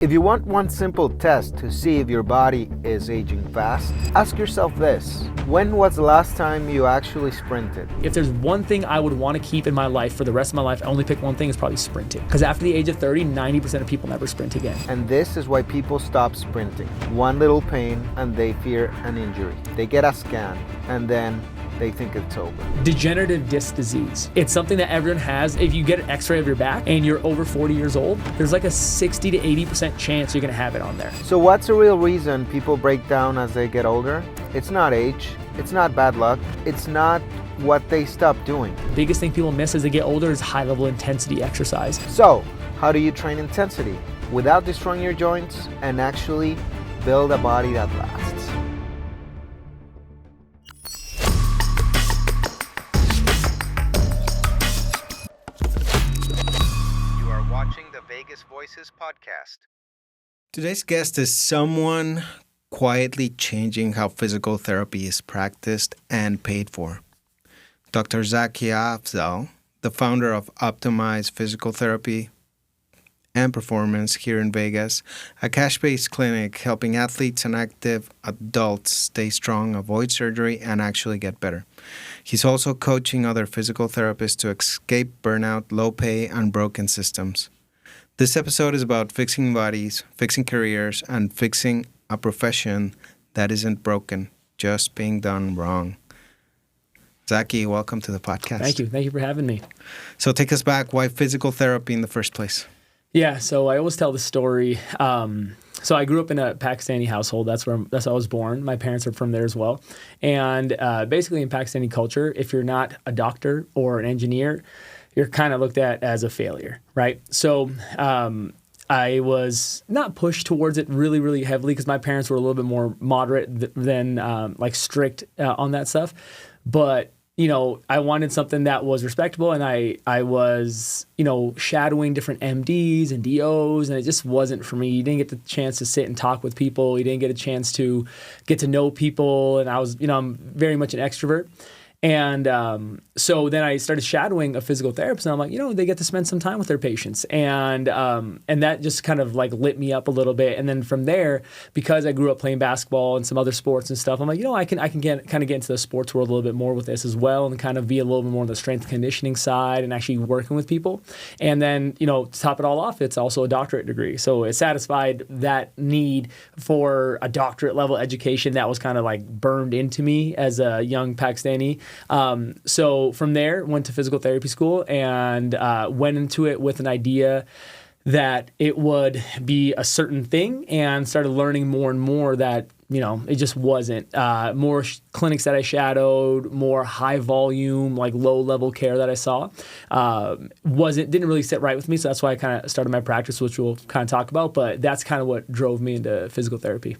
If you want one simple test to see if your body is aging fast, ask yourself this. When was the last time you actually sprinted? If there's one thing I would want to keep in my life for the rest of my life, I only pick one thing, is probably sprinting. Because after the age of 30, 90% of people never sprint again. And this is why people stop sprinting. One little pain and they fear an injury. They get a scan and then they think it's over. Degenerative disc disease. It's something that everyone has. If you get an x-ray of your back and you're over 40 years old, there's like a 60 to 80% chance you're gonna have it on there. So what's the real reason people break down as they get older? It's not age, it's not bad luck, it's not what they stop doing. The biggest thing people miss as they get older is high level intensity exercise. So, how do you train intensity without destroying your joints and actually build a body that lasts? Vegas Voices podcast. Today's guest is someone quietly changing how physical therapy is practiced and paid for. Dr. Zaki Afzal, the founder of Optimized Physical Therapy and Performance here in Vegas, a cash-based clinic helping athletes and active adults stay strong, avoid surgery, and actually get better. He's also coaching other physical therapists to escape burnout, low pay, and broken systems. This episode is about fixing bodies, fixing careers, and fixing a profession that isn't broken, just being done wrong. Zaki, welcome to the podcast. Thank you. Thank you for having me. So take us back. Why physical therapy in the first place? Yeah, so I always tell the story. So I grew up in a Pakistani household. That's where I was born. My parents are from there as well. And basically in Pakistani culture, if you're not a doctor or an engineer, you're kind of looked at as a failure, right? So I was not pushed towards it really, really heavily because my parents were a little bit more moderate than like strict on that stuff. But, you know, I wanted something that was respectable, and I was, you know, shadowing different MDs and DOs, and it just wasn't for me. You didn't get the chance to sit and talk with people. You didn't get a chance to get to know people, and I was, you know, I'm very much an extrovert. And so then I started shadowing a physical therapist, and I'm like, you know, they get to spend some time with their patients. And that just kind of like lit me up a little bit. And then from there, because I grew up playing basketball and some other sports and stuff, I'm like, you know, I can get into the sports world a little bit more with this as well, and kind of be a little bit more on the strength conditioning side and actually working with people. And then, you know, to top it all off, it's also a doctorate degree. So it satisfied that need for a doctorate level education that was kind of like burned into me as a young Pakistani. So from there, went to physical therapy school and went into it with an idea that it would be a certain thing, and started learning more and more that, you know, it just wasn't. More clinics that I shadowed, more high volume, like low level care that I saw, didn't really sit right with me. So that's why I kind of started my practice, which we'll kind of talk about. But that's kind of what drove me into physical therapy.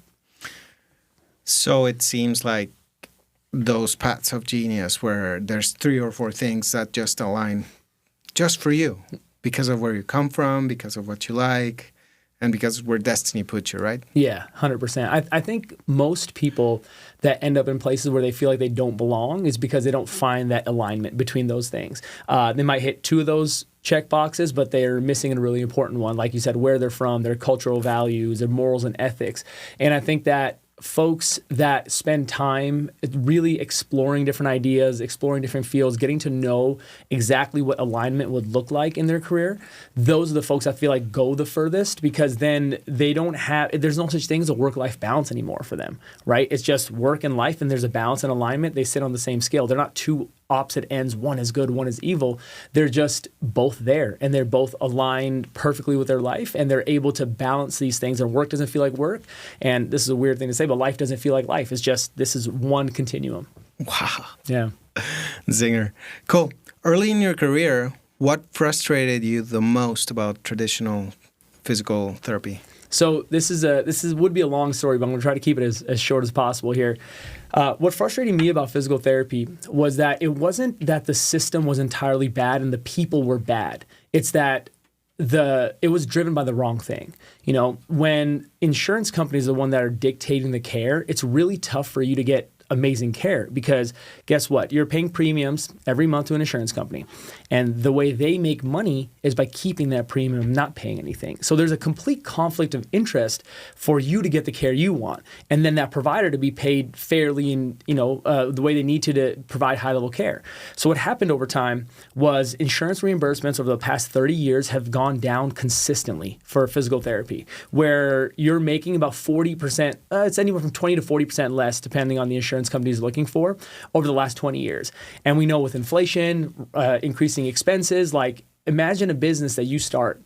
So it seems like those paths of genius where there's 3 or 4 things that just align just for you because of where you come from, because of what you like, and because where destiny puts you, right? Yeah, 100%. I think most people that end up in places where they feel like they don't belong is because they don't find that alignment between those things. They might hit 2 of those check boxes, but they're missing a really important one. Like you said, where they're from, their cultural values, their morals and ethics. And I think that folks that spend time really exploring different ideas, exploring different fields, getting to know exactly what alignment would look like in their career, those are the folks I feel like go the furthest, because then there's no such thing as a work-life balance anymore for them, right? It's just work and life, and there's a balance and alignment. They sit on the same scale. They're not two opposite ends. One is good, one is evil. They're just both there, and they're both aligned perfectly with their life, and they're able to balance these things. Their work doesn't feel like work, and this is a weird thing to say, but life doesn't feel like life. It's just, this is one continuum. Wow. Yeah. Zinger. Cool. Early in your career, what frustrated you the most about traditional physical therapy? So this would be a long story, but I'm going to try to keep it as short as possible here. What frustrated me about physical therapy was that it wasn't that the system was entirely bad and the people were bad. It's that it was driven by the wrong thing. You know, when insurance companies are the one that are dictating the care, it's really tough for you to get amazing care, because guess what? You're paying premiums every month to an insurance company. And the way they make money is by keeping that premium, not paying anything. So there's a complete conflict of interest for you to get the care you want, and then that provider to be paid fairly and the way they need to provide high-level care. So what happened over time was insurance reimbursements over the past 30 years have gone down consistently for physical therapy, where you're making about 40%, it's anywhere from 20 to 40% less, depending on the insurance companies looking for, over the last 20 years. And we know with inflation, increasing expenses, like imagine a business that you start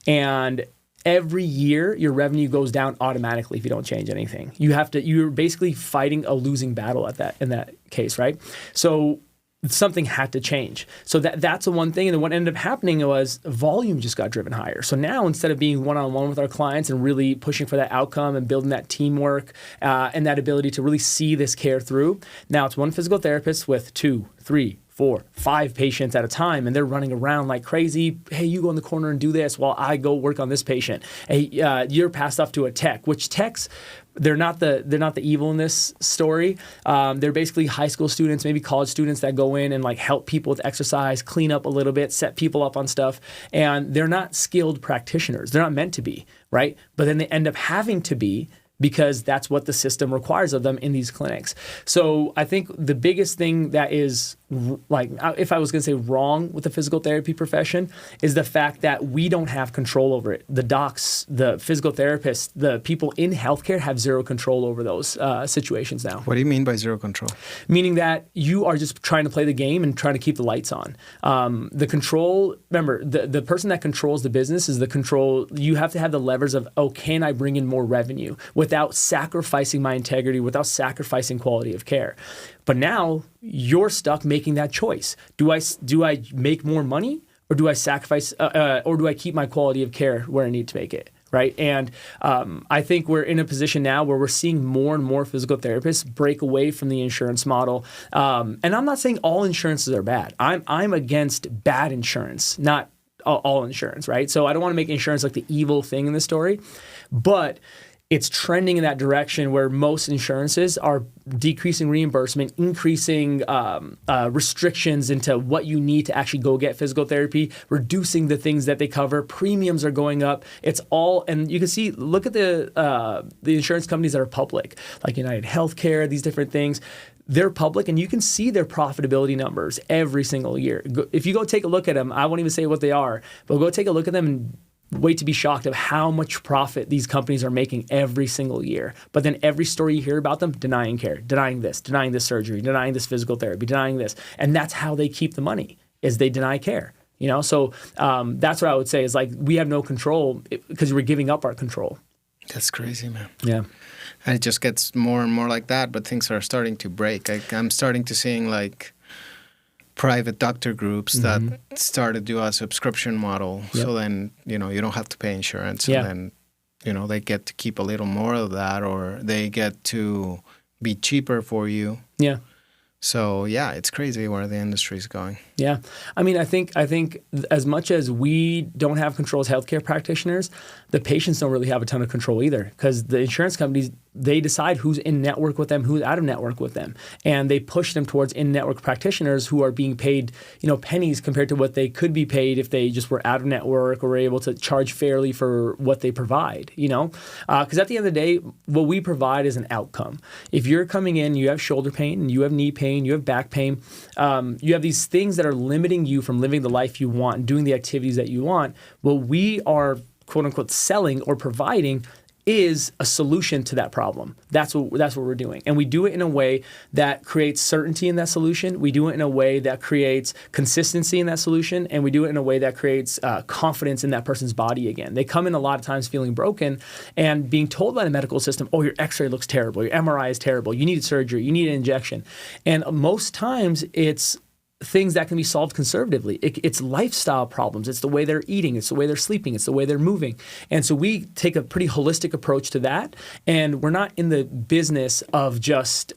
and every year your revenue goes down automatically if you don't change anything. You're basically fighting a losing battle in that case, right? So something had to change. So that's the one thing. And then what ended up happening was volume just got driven higher. So now instead of being one-on-one with our clients and really pushing for that outcome and building that teamwork and that ability to really see this care through, now it's one physical therapist with 2, 3, 4, 5 patients at a time, and they're running around like crazy. Hey, you go in the corner and do this while I go work on this patient. Hey, you're passed off to a tech, which techs, they're not the evil in this story. They're basically high school students, maybe college students that go in and like help people with exercise, clean up a little bit, set people up on stuff. And they're not skilled practitioners. They're not meant to be, right? But then they end up having to be, because that's what the system requires of them in these clinics. So I think the biggest thing that is, like, if I was going to say wrong with the physical therapy profession, is the fact that we don't have control over it. The docs, the physical therapists, the people in healthcare have zero control over those situations now. What do you mean by zero control? Meaning that you are just trying to play the game and trying to keep the lights on. The control, remember, the person that controls the business is the control. You have to have the levers of, can I bring in more revenue without sacrificing my integrity, without sacrificing quality of care? But now you're stuck making that choice. Do I make more money, or do I sacrifice, or do I keep my quality of care where I need to make it? Right. And I think we're in a position now where we're seeing more and more physical therapists break away from the insurance model. And I'm not saying all insurances are bad. I'm against bad insurance, not all insurance. Right. So I don't want to make insurance like the evil thing in the story, but it's trending in that direction where most insurances are decreasing reimbursement, increasing restrictions into what you need to actually go get physical therapy, reducing the things that they cover. Premiums are going up. It's all, and you can see, look at the insurance companies that are public, like United Healthcare, these different things. They're public, and you can see their profitability numbers every single year. If you go take a look at them, I won't even say what they are, but go take a look at them and wait to be shocked of how much profit these companies are making every single year. But then every story you hear about them, denying care, denying this surgery, denying this physical therapy, denying this. And that's how they keep the money, is they deny care. So that's what I would say is, like, we have no control because we're giving up our control. That's crazy, man. Yeah. And it just gets more and more like that, but things are starting to break. I'm starting to seeing like private doctor groups that start to do a subscription model. Yep. So then, you don't have to pay insurance. Yeah. And then, they get to keep a little more of that, or they get to be cheaper for you. Yeah. So, yeah, it's crazy where the industry is going. Yeah. I mean, I think as much as we don't have control as healthcare practitioners, the patients don't really have a ton of control either, because the insurance companies, they decide who's in network with them, who's out of network with them. And they push them towards in-network practitioners who are being paid, pennies compared to what they could be paid if they just were out of network or were able to charge fairly for what they provide, Because at the end of the day, what we provide is an outcome. If you're coming in, you have shoulder pain, you have knee pain, you have back pain, you have these things that are limiting you from living the life you want and doing the activities that you want, what we are, quote unquote, selling or providing is a solution to that problem. That's what we're doing. And we do it in a way that creates certainty in that solution. We do it in a way that creates consistency in that solution. And we do it in a way that creates confidence in that person's body again. They come in a lot of times feeling broken and being told by the medical system, your x-ray looks terrible, your MRI is terrible, you need surgery, you need an injection. And most times it's things that can be solved conservatively. It's lifestyle problems. It's the way they're eating. It's the way they're sleeping. It's the way they're moving. And so we take a pretty holistic approach to that. And we're not in the business of just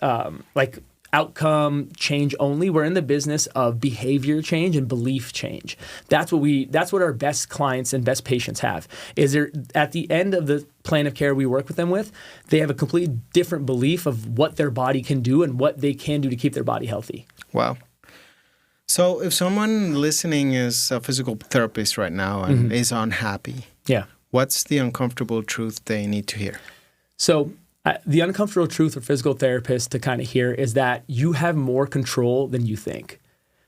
outcome change only. We're in the business of behavior change and belief change. That's what our best clients and best patients have. Is there at the end of the plan of care we work with them with, they have a completely different belief of what their body can do and what they can do to keep their body healthy. Wow. So if someone listening is a physical therapist right now and is unhappy, what's the uncomfortable truth they need to hear? So the uncomfortable truth for physical therapists to kind of hear is that you have more control than you think.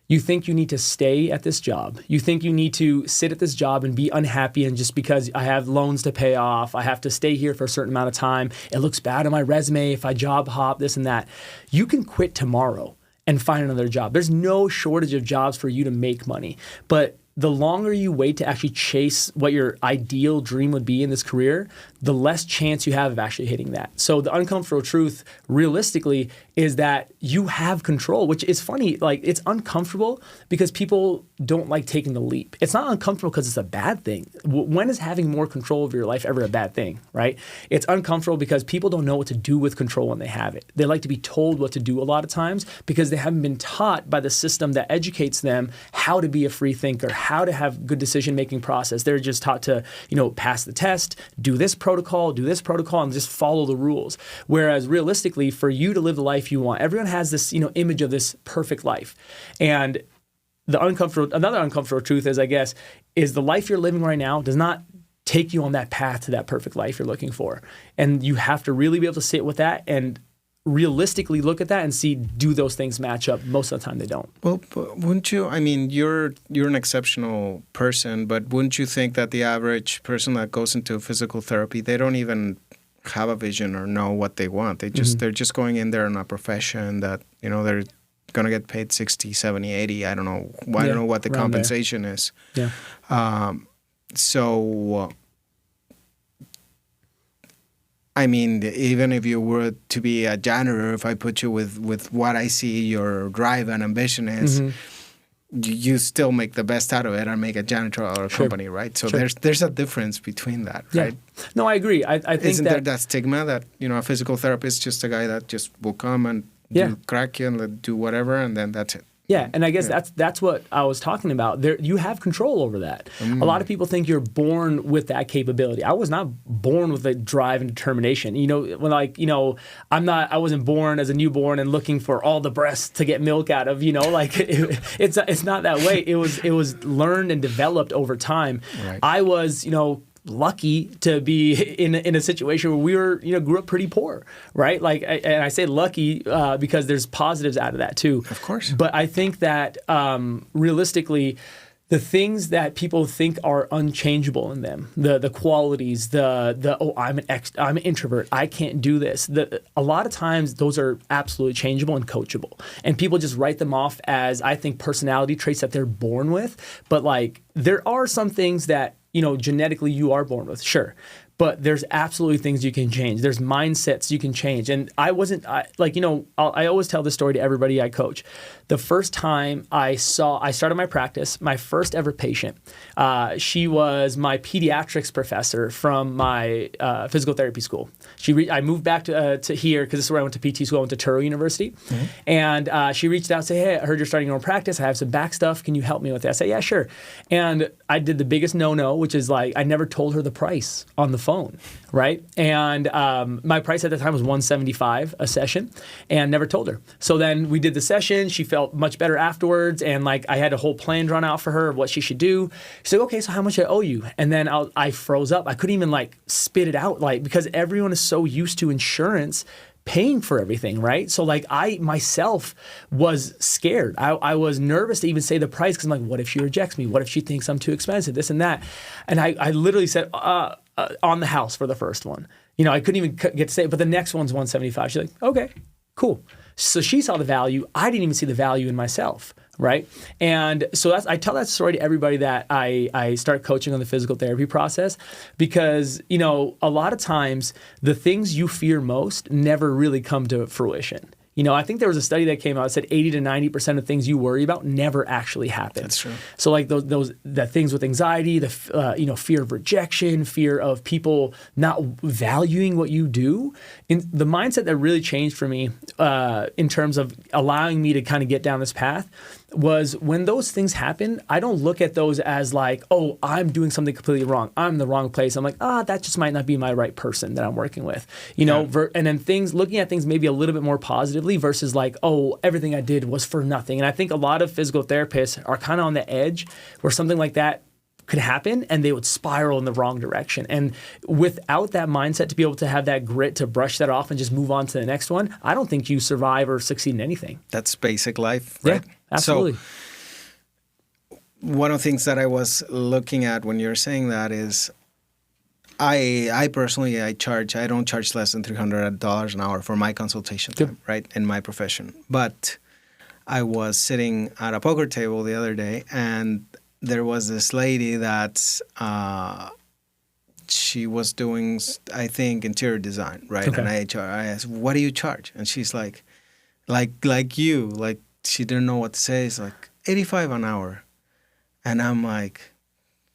You think you need to stay at this job. You think you need to sit at this job and be unhappy, and just because I have loans to pay off, I have to stay here for a certain amount of time. It looks bad on my resume if I job hop, this and that. You can quit tomorrow and find another job. There's no shortage of jobs for you to make money. But the longer you wait to actually chase what your ideal dream would be in this career, the less chance you have of actually hitting that. So the uncomfortable truth, realistically, is that you have control, which is funny. Like, it's uncomfortable because people don't like taking the leap. It's not uncomfortable because it's a bad thing. When is having more control over your life ever a bad thing, right? It's uncomfortable because people don't know what to do with control when they have it. They like to be told what to do a lot of times because they haven't been taught by the system that educates them how to be a free thinker, how to have good decision-making process. They're just taught to, pass the test, do this protocol, and just follow the rules. Whereas realistically, for you to live the life you want, everyone has this, image of this perfect life. And another uncomfortable truth is, I guess, is the life you're living right now does not take you on that path to that perfect life you're looking for. And you have to really be able to sit with that and realistically look at that and see, do those things match up? Most of the time they don't. Well, but wouldn't you, you're an exceptional person, but wouldn't you think that the average person that goes into physical therapy, they don't even have a vision or know what they want. They're just going in there in a profession that, they're going to get paid 60, 70, 80. I don't know. I don't know what the compensation is. Yeah. Even if you were to be a janitor, if I put you with what I see your drive and ambition is, you still make the best out of it and make a janitorial company, right? So there's a difference between that, right? No, I agree. I think Isn't there that stigma that, a physical therapist is just a guy that just will come and crack you and do whatever, and then that's it? Yeah, and I guess that's what I was talking about. You have control over that. A lot of people think you're born with that capability. I was not born with a drive and determination. I wasn't born as a newborn and looking for all the breasts to get milk out of. It's not that way. It was learned and developed over time. Right. I was, lucky to be in a situation where we were, grew up pretty poor, right? And I say lucky because there's positives out of that too. Of course. But I think that realistically, the things that people think are unchangeable in them, the qualities, I'm an introvert, I can't do this. A lot of times those are absolutely changeable and coachable, and people just write them off as, I think, personality traits that they're born with. But there are some things that genetically you are born with, sure. But there's absolutely things you can change. There's mindsets you can change. And I always tell this story to everybody I coach. The first time I started my practice, my first ever patient, she was my pediatrics professor from my physical therapy school. I moved back to here because this is where I went to PT school. I went to Turo University. And she reached out and said, hey, I heard you're starting your own practice. I have some back stuff. Can you help me with that? I said, yeah, sure. And I did the biggest no-no, which is I never told her the price on the phone, right? And my price at the time was $175 a session, and never told her. So then we did the session. She felt much better afterwards, and I had a whole plan drawn out for her of what she should do. She said, okay, so how much I owe you? And then I froze up. I couldn't even spit it out, because everyone is so used to insurance paying for everything, right? So I myself was scared. I was nervous to even say the price because I'm like, what if she rejects me? What if she thinks I'm too expensive? This and that. And I literally said, on the house for the first one. I couldn't even get to say it, but the next one's $175. She's like, okay, cool. So she saw the value. I didn't even see the value in myself, right? And so I tell that story to everybody that I start coaching on the physical therapy process because, a lot of times the things you fear most never really come to fruition. I think there was a study that came out that said 80 to 90% of things you worry about never actually happen. That's true. So like that things with anxiety, the fear of rejection, fear of people not valuing what you do. The mindset that really changed for me in terms of allowing me to kind of get down this path was when those things happen, I don't look at those as like, oh, I'm doing something completely wrong. I'm in the wrong place. I'm like, that just might not be my right person that I'm working with, and then looking at things maybe a little bit more positively versus like, oh, everything I did was for nothing. And I think a lot of physical therapists are kind of on the edge where something like that could happen and they would spiral in the wrong direction. And without that mindset to be able to have that grit to brush that off and just move on to the next one, I don't think you survive or succeed in anything. That's basic life, right? Yeah, absolutely. So one of the things that I was looking at when you're saying that is I personally, I don't charge less than $300 an hour for my consultation time, right, in my profession. But I was sitting at a poker table the other day, and there was this lady that she was doing, I think, interior design, right? Okay. And I asked, what do you charge? And she's like you, like she didn't know what to say. It's like $85 an hour. And I'm like,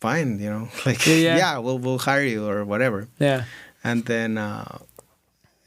fine, like, yeah, we'll hire you or whatever. Yeah. And then,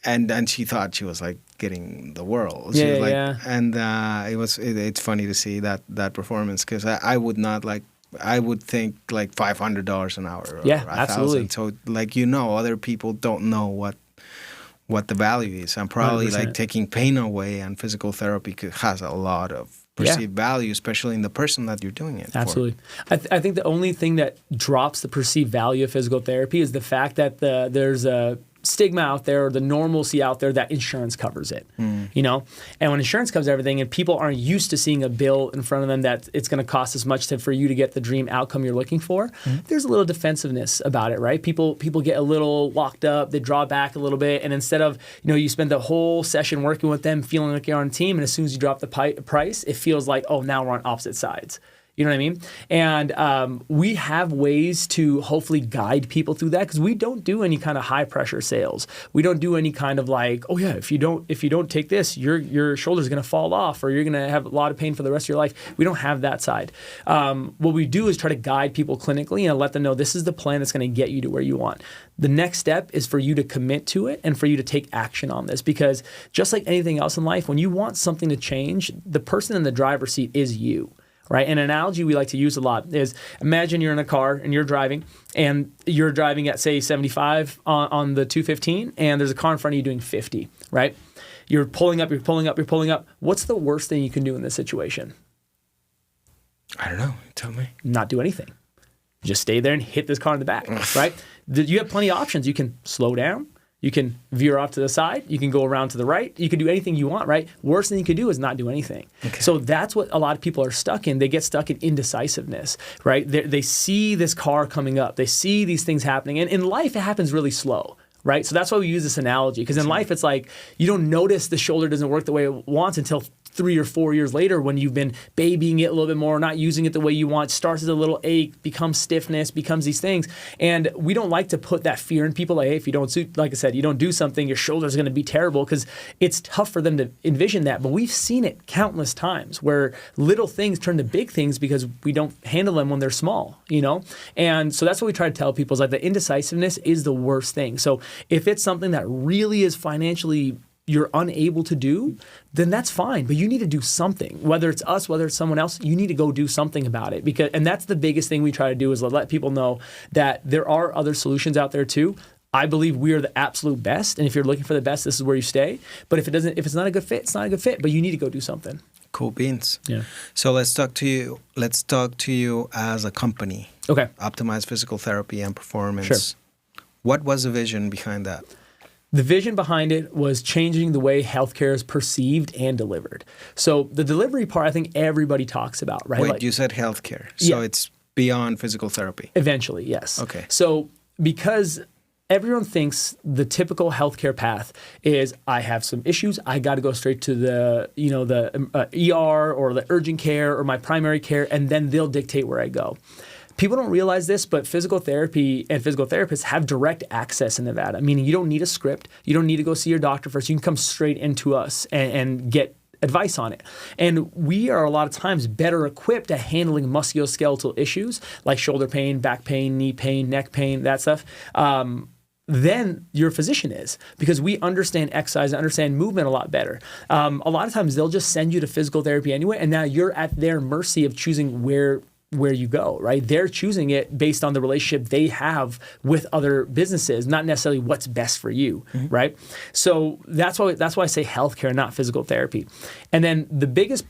and she thought she was like getting the world. She was like, and it's funny to see that performance, because I would not like, I would think like $500 an hour or absolutely. $1,000. So like, other people don't know what the value is. And probably 100%. Like taking pain away, and physical therapy has a lot of perceived value, especially in the person that you're doing it Absolutely. For. I think the only thing that drops the perceived value of physical therapy is the fact that there's a stigma out there, or the normalcy out there, that insurance covers it, and when insurance covers everything and people aren't used to seeing a bill in front of them that it's going to cost as much for you to get the dream outcome you're looking for, there's a little defensiveness about it, right? People get a little locked up, they draw back a little bit, and instead of, you spend the whole session working with them feeling like you're on a team, and as soon as you drop the price, it feels like, oh, now we're on opposite sides. You know what I mean? And we have ways to hopefully guide people through that, because we don't do any kind of high pressure sales. We don't do any kind of like, oh yeah, if you don't take this, your shoulder's going to fall off, or you're going to have a lot of pain for the rest of your life. We don't have that side. What we do is try to guide people clinically and let them know this is the plan that's going to get you to where you want. The next step is for you to commit to it and for you to take action on this, because just like anything else in life, when you want something to change, the person in the driver's seat is you. Right? An analogy we like to use a lot is, imagine you're in a car and you're driving at, say, 75 on the 215, and there's a car in front of you doing 50, right? You're pulling up. What's the worst thing you can do in this situation? I don't know. Tell me. Not do anything. Just stay there and hit this car in the back, right? You have plenty of options. You can slow down. You can veer off to the side. You can go around to the right. You can do anything you want, right? Worst thing you could do is not do anything. Okay. So that's what a lot of people are stuck in. They get stuck in indecisiveness, right? They see this car coming up. They see these things happening. And in life, it happens really slow, right? So that's why we use this analogy, because in life, it's like you don't notice the shoulder doesn't work the way it wants until 3 or 4 years later, when you've been babying it a little bit more, not using it the way you want, starts as a little ache, becomes stiffness, becomes these things. And we don't like to put that fear in people, like, hey, if you don't, like I said, you don't do something, your shoulder's going to be terrible, because it's tough for them to envision that. But we've seen it countless times where little things turn to big things because we don't handle them when they're small, And so that's what we try to tell people, is like the indecisiveness is the worst thing. So if it's something that really is financially you're unable to do, then that's fine. But you need to do something. Whether it's us, whether it's someone else, you need to go do something about it. And that's the biggest thing we try to do, is let people know that there are other solutions out there too. I believe we are the absolute best. And if you're looking for the best, this is where you stay. But if it's not a good fit, it's not a good fit. But you need to go do something. Cool beans. Yeah. So let's talk to you. Let's talk to you as a company. Okay. Optimize Physical Therapy and Performance. Sure. What was the vision behind that? The vision behind it was changing the way healthcare is perceived and delivered. So the delivery part, I think everybody talks about, right? Wait, you said healthcare. So it's beyond physical therapy. Eventually, yes. Okay. So because everyone thinks the typical healthcare path is, I have some issues, I got to go straight to the ER or the urgent care or my primary care, and then they'll dictate where I go. People don't realize this, but physical therapy and physical therapists have direct access in Nevada, meaning you don't need a script. You don't need to go see your doctor first. You can come straight into us and get advice on it. And we are a lot of times better equipped at handling musculoskeletal issues like shoulder pain, back pain, knee pain, neck pain, that stuff. Than your physician is, because we understand exercise and understand movement a lot better. A lot of times they'll just send you to physical therapy anyway, and now you're at their mercy of choosing where you go, right? They're choosing it based on the relationship they have with other businesses, not necessarily what's best for you, right? So that's why I say healthcare, not physical therapy. And then the biggest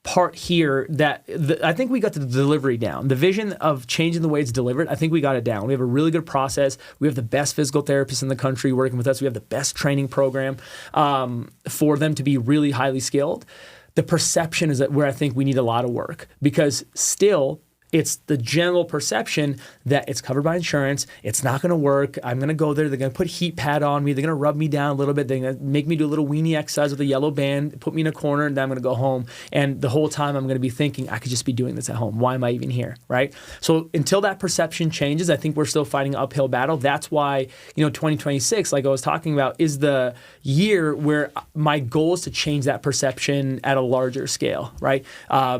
part here that I think we got the delivery down. The vision of changing the way it's delivered, I think we got it down. We have a really good process. We have the best physical therapists in the country working with us. We have the best training program for them to be really highly skilled. The perception is that where I think we need a lot of work, because still it's the general perception that it's covered by insurance. It's not going to work. I'm going to go there. They're going to put heat pad on me. They're going to rub me down a little bit. They're going to make me do a little weenie exercise with a yellow band, put me in a corner, and then I'm going to go home. And the whole time I'm going to be thinking, I could just be doing this at home. Why am I even here, right? So until that perception changes, I think we're still fighting an uphill battle. That's why, 2026, like I was talking about, is the year where my goal is to change that perception at a larger scale, right?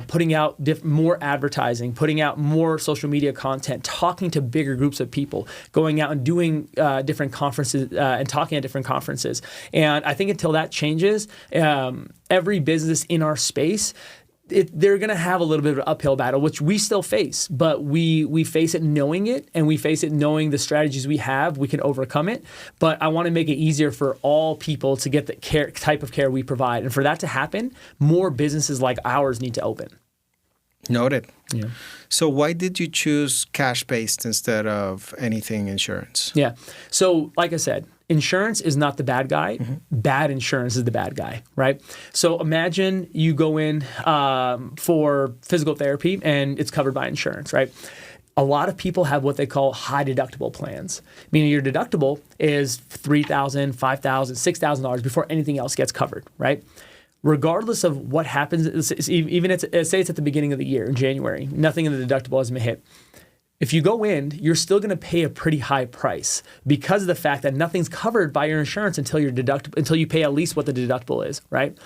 Putting out more advertising, putting out more social media content, talking to bigger groups of people, going out and doing different conferences and talking at different conferences. And I think until that changes, every business in our space, they're going to have a little bit of an uphill battle, which we still face, but we face it knowing it, and we face it knowing the strategies we have, we can overcome it. But I want to make it easier for all people to get the type of care we provide. And for that to happen, more businesses like ours need to open. Noted. Yeah. So why did you choose cash-based instead of anything insurance? Yeah. So like I said, insurance is not the bad guy. Bad insurance is the bad guy, right? So imagine you go in for physical therapy and it's covered by insurance, right? A lot of people have what they call high deductible plans, meaning your deductible is $3,000, $5,000, $6,000 before anything else gets covered, right? Regardless of what happens, even say it's at the beginning of the year in January, nothing in the deductible has been hit. If you go in, you're still going to pay a pretty high price because of the fact that nothing's covered by your insurance until you pay at least what the deductible is, right?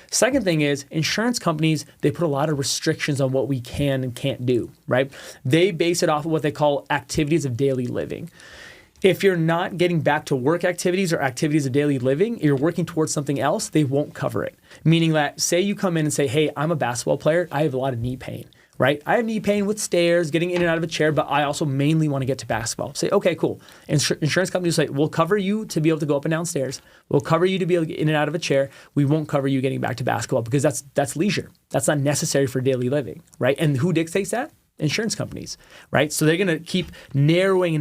Second thing is insurance companies, they put a lot of restrictions on what we can and can't do, right? They base it off of what they call activities of daily living. If you're not getting back to work activities or activities of daily living, you're working towards something else, they won't cover it. Meaning that, say you come in and say, hey, I'm a basketball player, I have a lot of knee pain, right? I have knee pain with stairs, getting in and out of a chair, but I also mainly want to get to basketball. Say, okay, cool. Insurance companies say, we'll cover you to be able to go up and down stairs. We'll cover you to be able to get in and out of a chair. We won't cover you getting back to basketball because that's leisure. That's not necessary for daily living, right? And who dictates that? Insurance companies, right? So they're going to keep narrowing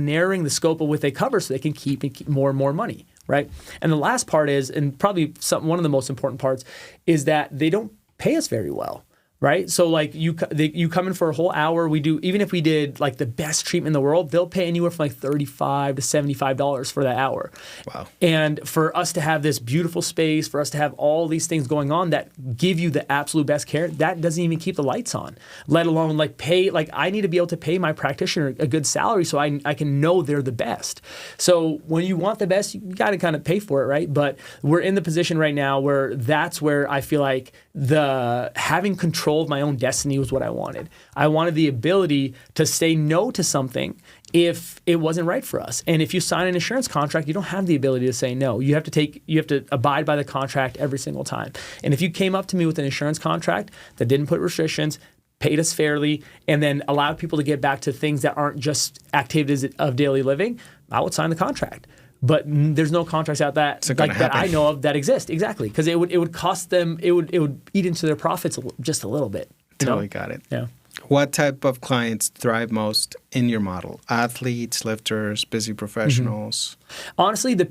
the scope of what they cover so they can keep more and more money, right? And the last part is, and probably one of the most important parts, is that they don't pay us very well. Right? So like you come in for a whole hour, even if we did like the best treatment in the world, they'll pay anywhere from like $35 to $75 for that hour. Wow. And for us to have this beautiful space, for us to have all these things going on that give you the absolute best care, that doesn't even keep the lights on, let alone I need to be able to pay my practitioner a good salary so I can know they're the best. So when you want the best, you got to kind of pay for it, right? But we're in the position right now where that's where I feel like the having control of my own destiny was what I wanted. I wanted the ability to say no to something if it wasn't right for us. And if you sign an insurance contract, you don't have the ability to say no. You have to abide by the contract every single time. And if you came up to me with an insurance contract that didn't put restrictions, paid us fairly, and then allowed people to get back to things that aren't just activities of daily living, I would sign the contract. But there's no contracts out that I know of that exist. Exactly. Because it would cost them, it would eat into their profits just a little bit. Totally got it. Yeah. What type of clients thrive most in your model? Athletes, lifters, busy professionals? Honestly, the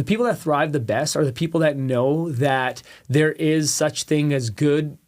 people that thrive the best are the people that know that there is such thing as good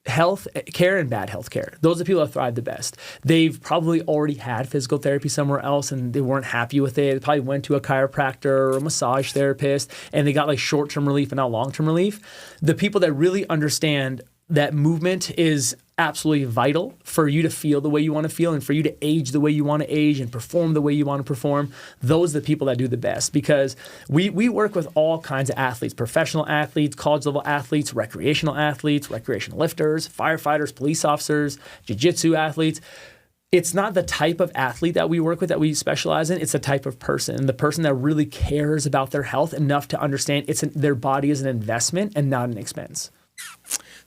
health care and bad health care. Those are the people that thrive the best. They've probably already had physical therapy somewhere else and they weren't happy with it. They probably went to a chiropractor or a massage therapist and they got like short-term relief and not long-term relief. The people that really understand that movement is absolutely vital for you to feel the way you want to feel and for you to age the way you want to age and perform the way you want to perform. Those are the people that do the best, because we work with all kinds of athletes, professional athletes, college level athletes, recreational lifters, firefighters, police officers, jiu-jitsu athletes. It's not the type of athlete that we work with that we specialize in. It's the type of person, the person that really cares about their health enough to understand their body is an investment and not an expense.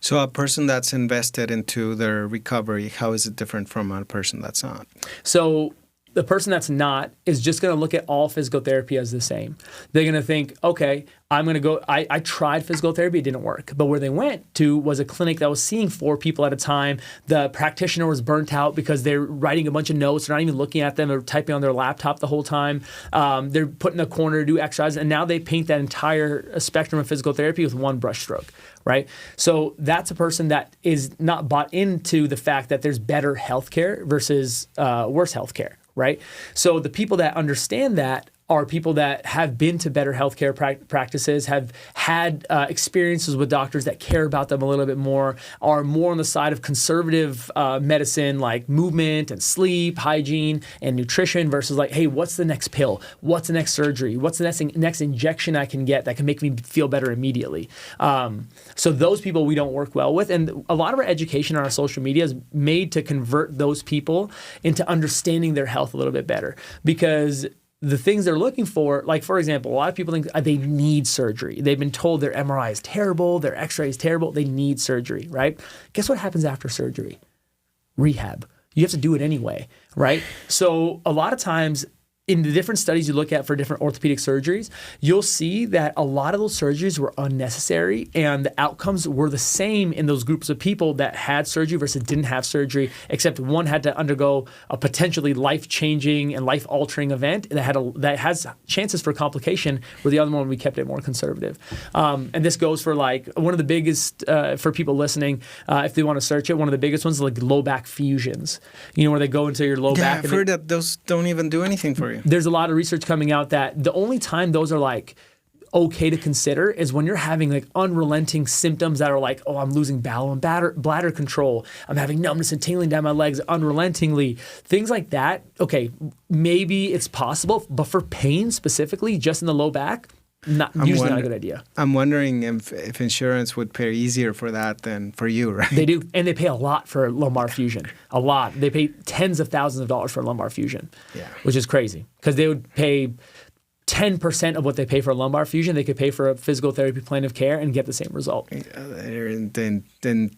So a person that's invested into their recovery, how is it different from a person that's not? So the person that's not is just going to look at all physical therapy as the same. They're going to think, okay, I'm going to go, I tried physical therapy, it didn't work. But where they went to was a clinic that was seeing 4 people at a time. The practitioner was burnt out because they're writing a bunch of notes. They're not even looking at them. They're typing on their laptop the whole time. They're put in a corner to do exercise. And now they paint that entire spectrum of physical therapy with one brush stroke, right? So that's a person that is not bought into the fact that there's better healthcare versus worse healthcare. Right? So the people that understand that are people that have been to better healthcare practices, have had experiences with doctors that care about them a little bit more, are more on the side of conservative medicine like movement and sleep, hygiene, and nutrition versus like, hey, what's the next pill? What's the next surgery? What's the next injection I can get that can make me feel better immediately? So those people we don't work well with. And a lot of our education on our social media is made to convert those people into understanding their health a little bit better, because the things they're looking for, like, for example, a lot of people think they need surgery. They've been told their MRI is terrible, their X-ray is terrible, they need surgery, right? Guess what happens after surgery? Rehab. You have to do it anyway, right? So a lot of times in the different studies you look at for different orthopedic surgeries, you'll see that a lot of those surgeries were unnecessary and the outcomes were the same in those groups of people that had surgery versus didn't have surgery, except one had to undergo a potentially life-changing and life-altering event that has chances for complication, where the other one we kept it more conservative. And this goes for like one of the biggest, for people listening, if they want to search it, one of the biggest ones is like low back fusions, where they go into your low back. I've heard that those don't even do anything for you. There's a lot of research coming out that the only time those are like okay to consider is when you're having like unrelenting symptoms that are like, oh, I'm losing bowel and bladder control. I'm having numbness and tingling down my legs unrelentingly. Things like that. Okay, maybe it's possible, but for pain specifically, just in the low back, not a good idea. I'm wondering if insurance would pay easier for that than for you, right? They do, and they pay a lot for lumbar fusion. A lot. They pay tens of thousands of dollars for lumbar fusion, which is crazy, because they would pay 10% of what they pay for a lumbar fusion. They could pay for a physical therapy plan of care and get the same result. Then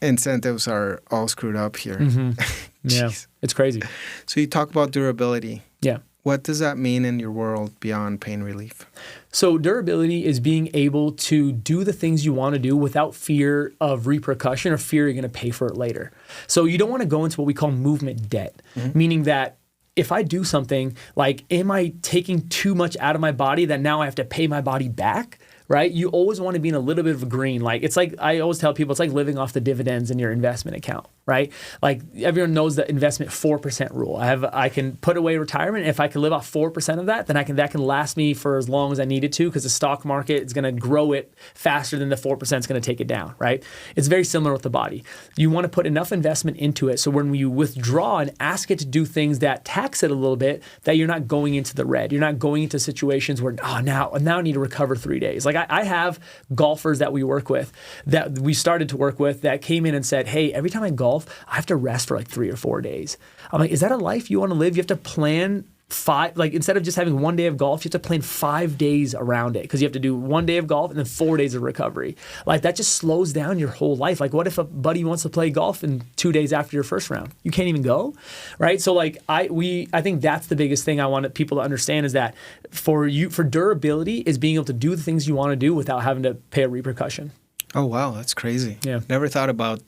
incentives are all screwed up here. Mm-hmm. Yeah, it's crazy. So you talk about durability. Yeah. What does that mean in your world beyond pain relief? So durability is being able to do the things you want to do without fear of repercussion or fear you're going to pay for it later. So you don't want to go into what we call movement debt, meaning that if I do something, like, am I taking too much out of my body that now I have to pay my body back? Right? You always want to be in a little bit of a green. Like, it's like, I always tell people, it's like living off the dividends in your investment account, right? Like, everyone knows the investment 4% rule. I can put away retirement. If I can live off 4% of that, then that can last me for as long as I need it to, because the stock market is going to grow it faster than the 4% is going to take it down, right? It's very similar with the body. You want to put enough investment into it so when you withdraw and ask it to do things that tax it a little bit, that you're not going into the red. You're not going into situations where, now I need to recover 3 days. Like, I have golfers that we work with, that we started to work with, that came in and said, hey, every time I golf, I have to rest for like 3 or 4 days. I'm like, is that a life you want to live? You have to plan 5, like, instead of just having 1 day of golf, you have to plan 5 days around it, because you have to do 1 day of golf and then 4 days of recovery. Like, that just slows down your whole life. Like, what if a buddy wants to play golf in 2 days after your first round? You can't even go, right? So like, I think that's the biggest thing I want people to understand, is that for durability is being able to do the things you want to do without having to pay a repercussion. Oh, wow. That's crazy. Yeah. Never thought about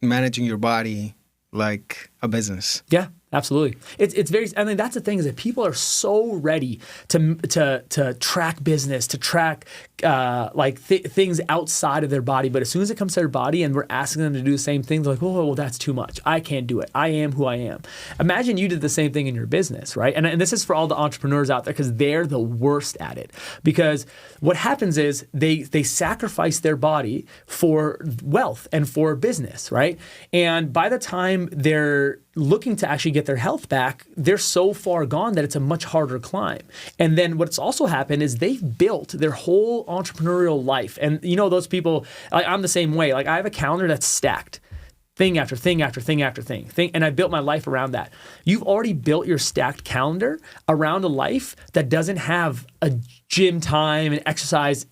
managing your body like a business. Yeah. Absolutely. It's very, I mean, that's the thing is that people are so ready to track business, to track things outside of their body. But as soon as it comes to their body and we're asking them to do the same thing, they're like, oh, well, that's too much. I can't do it. I am who I am. Imagine you did the same thing in your business, right? And this is for all the entrepreneurs out there because they're the worst at it. Because what happens is they sacrifice their body for wealth and for business, right? And by the time they're looking to actually get their health back, they're so far gone that it's a much harder climb. And then what's also happened is they've built their whole entrepreneurial life. And you know, those people, I'm the same way. Like I have a calendar that's stacked. Thing after thing after thing after thing. And I built my life around that. You've already built your stacked calendar around a life that doesn't have a gym time and exercise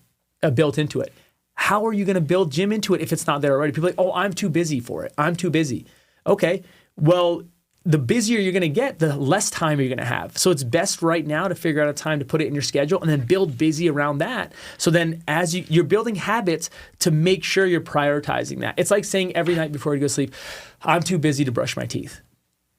built into it. How are you going to build gym into it if it's not there already? People are like, oh, I'm too busy for it. I'm too busy. Okay, well, the busier you're going to get, the less time you're going to have. So it's best right now to figure out a time to put it in your schedule and then build busy around that. So then as you're building habits to make sure you're prioritizing that. It's like saying every night before you go to sleep, I'm too busy to brush my teeth.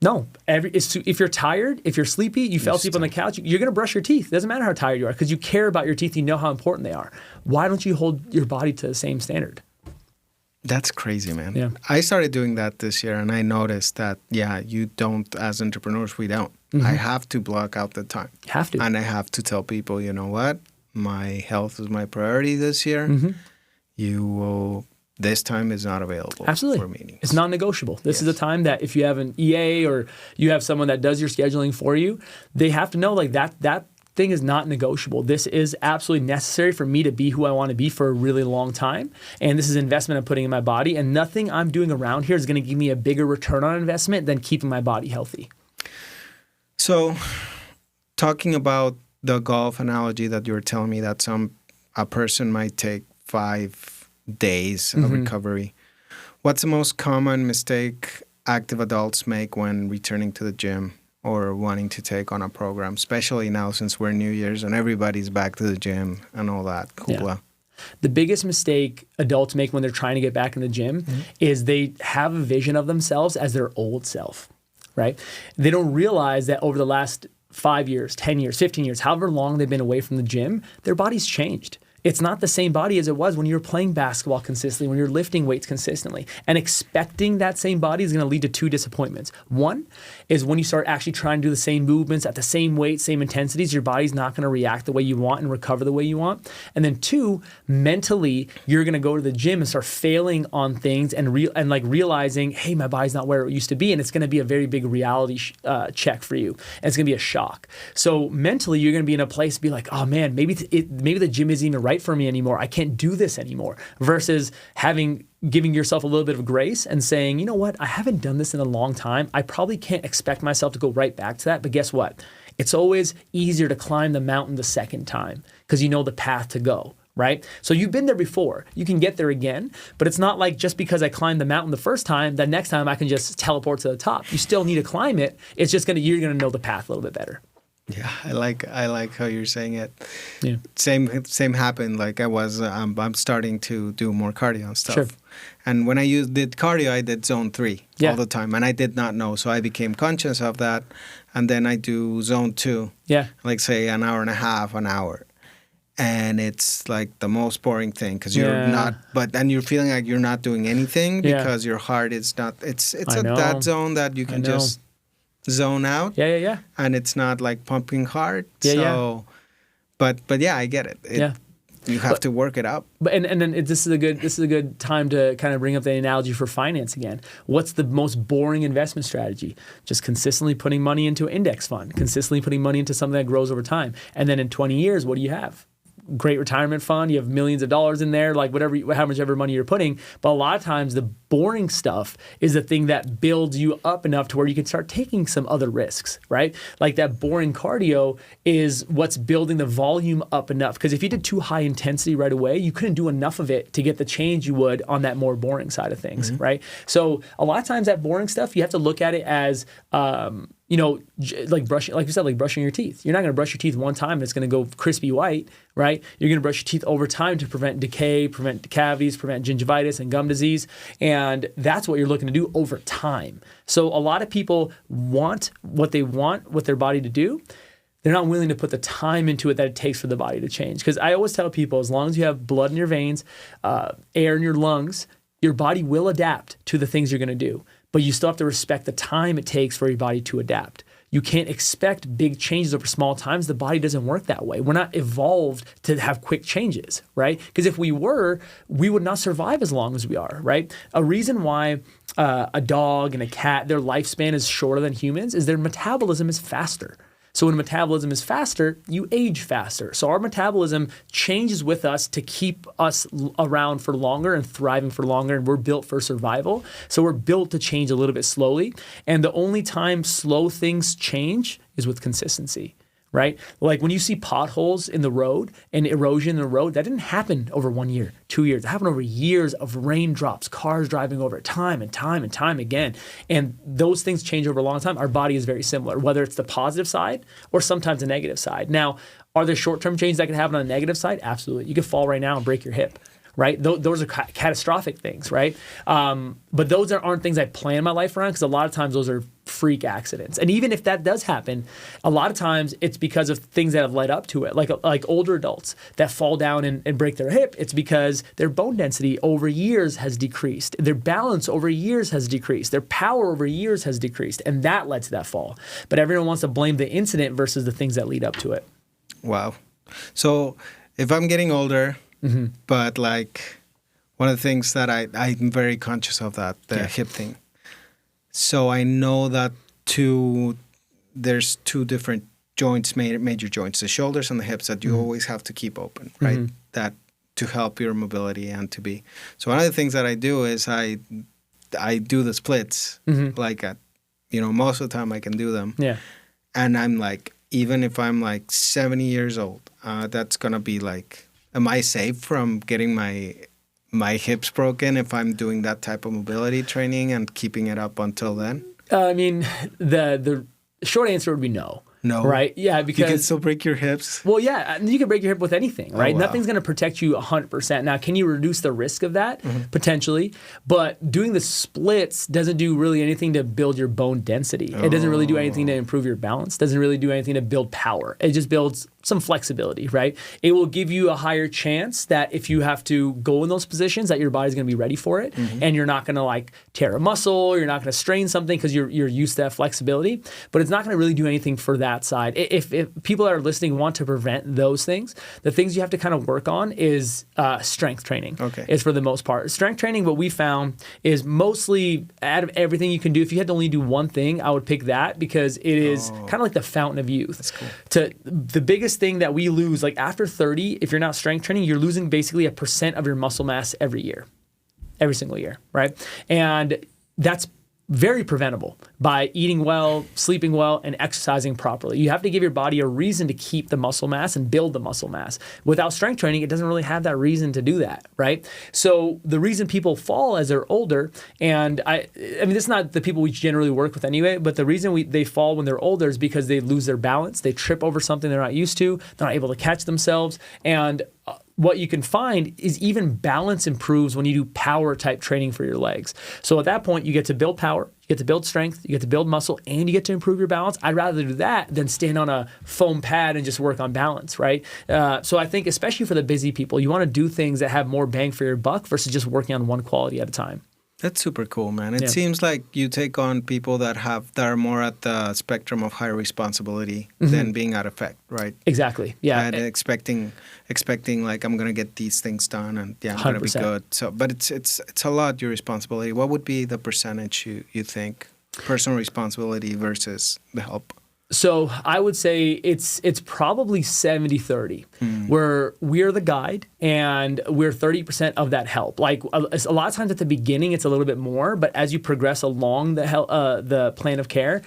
No, if you're tired, if you're sleepy, you fell asleep on the couch, you're going to brush your teeth. It doesn't matter how tired you are because you care about your teeth. You know how important they are. Why don't you hold your body to the same standard? That's crazy, man. Yeah. I started doing that this year, and I noticed that, you don't, as entrepreneurs, we don't. I have to block out the time. You have to. And I have to tell people, you know what? My health is my priority this year. This time is not available for meetings. It's non-negotiable. This is a time that if you have an EA or you have someone that does your scheduling for you, they have to know like that thing is not negotiable. This is absolutely necessary for me to be who I want to be for a really long time. And this is investment I'm putting in my body. And nothing I'm doing around here is going to give me a bigger return on investment than keeping my body healthy. So talking about the golf analogy that you were telling me that a person might take 5 days of recovery. What's the most common mistake active adults make when returning to the gym or wanting to take on a program, especially now since we're New Year's and everybody's back to the gym and all that? Hoopla. The biggest mistake adults make when they're trying to get back in the gym is they have a vision of themselves as their old self, right? They don't realize that over the last 5 years, 10 years, 15 years, however long they've been away from the gym, their body's changed. It's not the same body as it was when you were playing basketball consistently, when you're lifting weights consistently. And expecting that same body is going to lead to 2 disappointments. One is when you start actually trying to do the same movements at the same weight, same intensities, your body's not going to react the way you want and recover the way you want. And then 2, mentally, you're going to go to the gym and start failing on things and realizing, hey, my body's not where it used to be. And it's going to be a very big reality check for you. And it's going to be a shock. So mentally, you're going to be in a place to be like, oh man, maybe the gym isn't even right for me anymore. I can't do this anymore. Versus giving yourself a little bit of grace and saying, you know what, I haven't done this in a long time. I probably can't expect myself to go right back to that. But guess what? It's always easier to climb the mountain the second time because you know the path to go, right? So you've been there before. You can get there again, but it's not like just because I climbed the mountain the first time, that next time I can just teleport to the top. You still need to climb it. It's just you're gonna know the path a little bit better. Yeah, I like how you're saying it. Yeah. Same happened. Like I'm starting to do more cardio and stuff. Sure. And when I did cardio, I did zone 3 all the time, and I did not know. So I became conscious of that, and then I do zone 2. Yeah. Like say an hour and a half, an hour, and it's like the most boring thing because you're not. But then you're feeling like you're not doing anything because your heart is not. It's that zone that you can just zone out. Yeah. And it's not like pumping hard. Yeah. But I get it. You have to work it up. But and then this is a good time to kind of bring up the analogy for finance again. What's the most boring investment strategy? Just consistently putting money into an index fund, consistently putting money into something that grows over time. And then in 20 years, what do you have? Great retirement fund, you have millions of dollars in there, like how much ever money you're putting. But a lot of times the boring stuff is the thing that builds you up enough to where you can start taking some other risks, right? Like that boring cardio is what's building the volume up enough. Because if you did too high intensity right away, you couldn't do enough of it to get the change you would on that more boring side of things, right? So a lot of times that boring stuff, you have to look at it as like brushing, like you said, like brushing your teeth. You're not going to brush your teeth one time and it's going to go crispy white, right? You're going to brush your teeth over time to prevent decay, prevent cavities, prevent gingivitis and gum disease. And that's what you're looking to do over time. So a lot of people want what their body to do. They're not willing to put the time into it that it takes for the body to change. Because I always tell people, as long as you have blood in your veins, air in your lungs, your body will adapt to the things you're going to do. But you still have to respect the time it takes for your body to adapt. You can't expect big changes over small times. The body doesn't work that way. We're not evolved to have quick changes, right? Because if we were, we would not survive as long as we are, right? A reason why a dog and a cat, their lifespan is shorter than humans is their metabolism is faster. So when metabolism is faster, you age faster. So our metabolism changes with us to keep us around for longer and thriving for longer, and we're built for survival. So we're built to change a little bit slowly. And the only time slow things change is with consistency, right? Like when you see potholes in the road and erosion in the road, that didn't happen over 1 year, 2 years. It happened over years of raindrops, cars driving over it time and time and time again. And those things change over a long time. Our body is very similar, whether it's the positive side or sometimes the negative side. Now, are there short-term changes that can happen on the negative side? Absolutely. You could fall right now and break your hip. Right? Those are catastrophic things, right? But those aren't things I plan my life around because a lot of times those are freak accidents. And even if that does happen, a lot of times it's because of things that have led up to it. Like older adults that fall down and break their hip, it's because their bone density over years has decreased. Their balance over years has decreased. Their power over years has decreased. And that led to that fall. But everyone wants to blame the incident versus the things that lead up to it. Wow. So if I'm getting older, but like one of the things that I'm very conscious of that, the hip thing. So I know that there's two different joints, major joints, the shoulders and the hips that you always have to keep open, right? That to help your mobility and to be. So one of the things that I do is I do the splits like at, most of the time I can do them. Yeah. And I'm like, even if I'm like 70 years old, that's going to be like, am I safe from getting my hips broken if I'm doing that type of mobility training and keeping it up until then? I mean, the short answer would be no. No. Right? Yeah, because you can still break your hips. Well, yeah, you can break your hip with anything, right? Oh, wow. Nothing's going to protect you 100%. Now, can you reduce the risk of that? Potentially. But doing the splits doesn't do really anything to build your bone density. It doesn't really do anything to improve your balance. Doesn't really do anything to build power. It just builds some flexibility, right? It will give you a higher chance that if you have to go in those positions that your body's going to be ready for it and you're not going to like tear a muscle, you're not going to strain something because you're used to that flexibility, but it's not going to really do anything for that side. If people that are listening want to prevent those things, the things you have to kind of work on is strength training. Okay. Is for the most part. Strength training, what we found is mostly out of everything you can do, if you had to only do one thing, I would pick that because it is kind of like the fountain of youth. That's cool. The biggest thing that we lose, like after 30, if you're not strength training, you're losing basically 1% of your muscle mass every single year, right? And that's very preventable by eating well, sleeping well, and exercising properly. You have to give your body a reason to keep the muscle mass and build the muscle mass. Without strength training, it doesn't really have that reason to do that, right? So the reason people fall as they're older, and I mean, this is not the people we generally work with anyway, but the reason they fall when they're older is because they lose their balance, they trip over something they're not used to, they're not able to catch themselves, and what you can find is even balance improves when you do power type training for your legs. So at that point, you get to build power, you get to build strength, you get to build muscle, and you get to improve your balance. I'd rather do that than stand on a foam pad and just work on balance, right? So I think especially for the busy people, you want to do things that have more bang for your buck versus just working on one quality at a time. That's super cool, man. It seems like you take on people that are more at the spectrum of higher responsibility than being at effect, right? Exactly. Yeah. And expecting like I'm gonna get these things done and I'm gonna be good. So, but it's a lot your responsibility. What would be the percentage you think personal responsibility versus the help? So I would say it's probably 70-30, where we're the guide and we're 30% of that help. Like a lot of times at the beginning, it's a little bit more, but as you progress along the plan of care,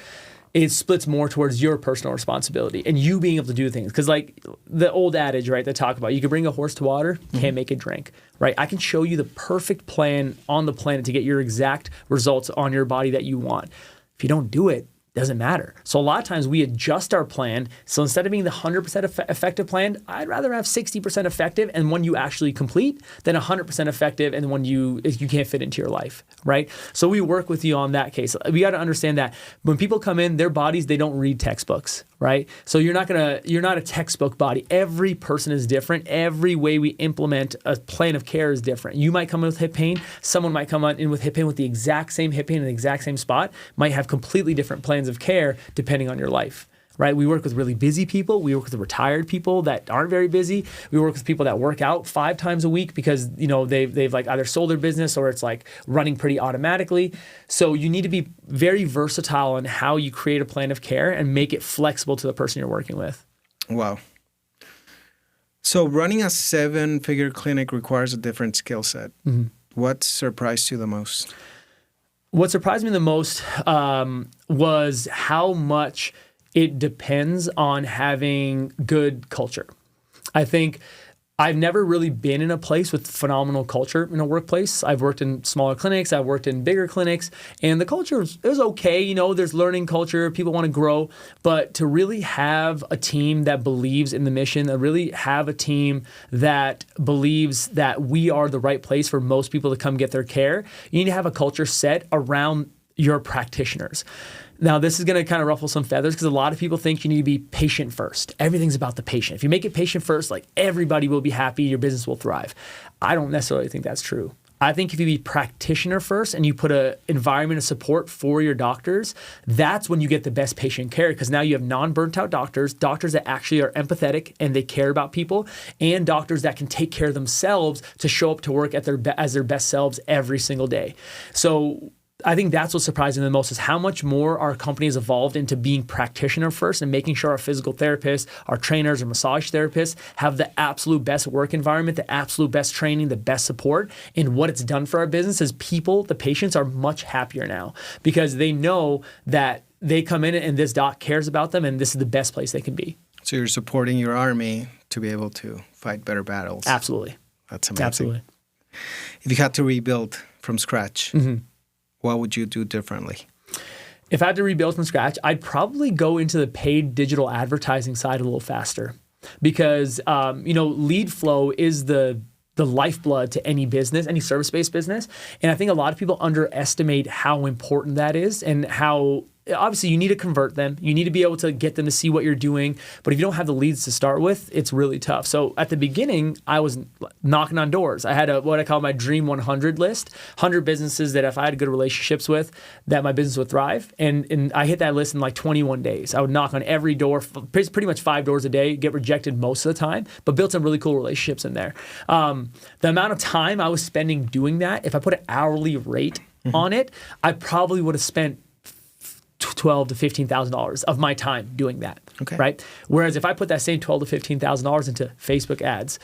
it splits more towards your personal responsibility and you being able to do things. Because like the old adage, right, they talk about, you can bring a horse to water, can't make it drink, right? I can show you the perfect plan on the planet to get your exact results on your body that you want. If you don't do it, doesn't matter. So a lot of times we adjust our plan. So instead of being the 100% effective plan, I'd rather have 60% effective and one you actually complete than 100% effective and one you can't fit into your life, right? So we work with you on that case. We got to understand that when people come in, their bodies, they don't read textbooks, right? So you're not a textbook body. Every person is different. Every way we implement a plan of care is different. You might come in with hip pain. Someone might come in with hip pain with the exact same hip pain in the exact same spot, might have completely different plans of care depending on your life, right? We work with really busy people. We work with retired people that aren't very busy. We work with people that work out 5 times a week because, they've like either sold their business or it's like running pretty automatically. So you need to be very versatile in how you create a plan of care and make it flexible to the person you're working with. Wow. So running a 7-figure clinic requires a different skill set. Mm-hmm. What surprised you the most? What surprised me the most was how much it depends on having good culture. I think I've never really been in a place with phenomenal culture in a workplace. I've worked in smaller clinics. I've worked in bigger clinics. And the culture is okay. There's learning culture. People want to grow. But to really have a team that believes in the mission, to really have a team that believes that we are the right place for most people to come get their care, you need to have a culture set around your practitioners. Now, this is going to kind of ruffle some feathers because a lot of people think you need to be patient first. Everything's about the patient. If you make it patient first, like everybody will be happy, your business will thrive. I don't necessarily think that's true. I think if you be practitioner first and you put an environment of support for your doctors, that's when you get the best patient care because now you have non-burnt out doctors that actually are empathetic and they care about people, and doctors that can take care of themselves to show up to work as their best selves every single day. So I think that's what's surprising the most is how much more our company has evolved into being practitioner first and making sure our physical therapists, our trainers, our massage therapists have the absolute best work environment, the absolute best training, the best support. And what it's done for our business is the patients are much happier now because they know that they come in and this doc cares about them and this is the best place they can be. So you're supporting your army to be able to fight better battles. Absolutely. That's amazing. Absolutely. If you had to rebuild from scratch, mm-hmm. what would you do differently? If I had to rebuild from scratch, I'd probably go into the paid digital advertising side a little faster because, lead flow is the lifeblood to any business, any service-based business. And I think a lot of people underestimate how important that is and how obviously you need to convert them. You need to be able to get them to see what you're doing. But if you don't have the leads to start with, it's really tough. So at the beginning, I was knocking on doors. I had what I call my Dream 100 list, 100 businesses that if I had good relationships with, that my business would thrive. And I hit that list in like 21 days. I would knock on every door, pretty much 5 doors a day, get rejected most of the time, but built some really cool relationships in there. The amount of time I was spending doing that, if I put an hourly rate on it, I probably would have spent $12,000 to $15,000 of my time doing that, right? Whereas if I put that same $12,000 to $15,000 into Facebook ads,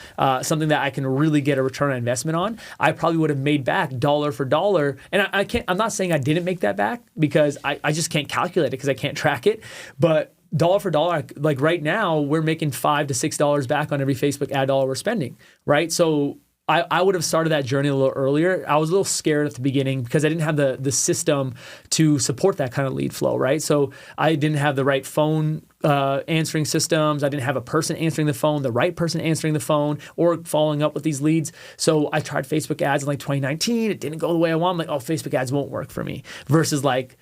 something that I can really get a return on investment on, I probably would have made back dollar for dollar. And I'm not saying I didn't make that back because I just can't calculate it because I can't track it. But dollar for dollar, like right now, we're making $5 to $6 back on every Facebook ad dollar we're spending, right? So I would have started that journey a little earlier. I was a little scared at the beginning because I didn't have the system to support that kind of lead flow, right? So I didn't have the right phone answering systems. I didn't have a person answering the phone, the right person answering the phone or following up with these leads. So I tried Facebook ads in like 2019. It didn't go the way I want. I'm like, oh, Facebook ads won't work for me versus like,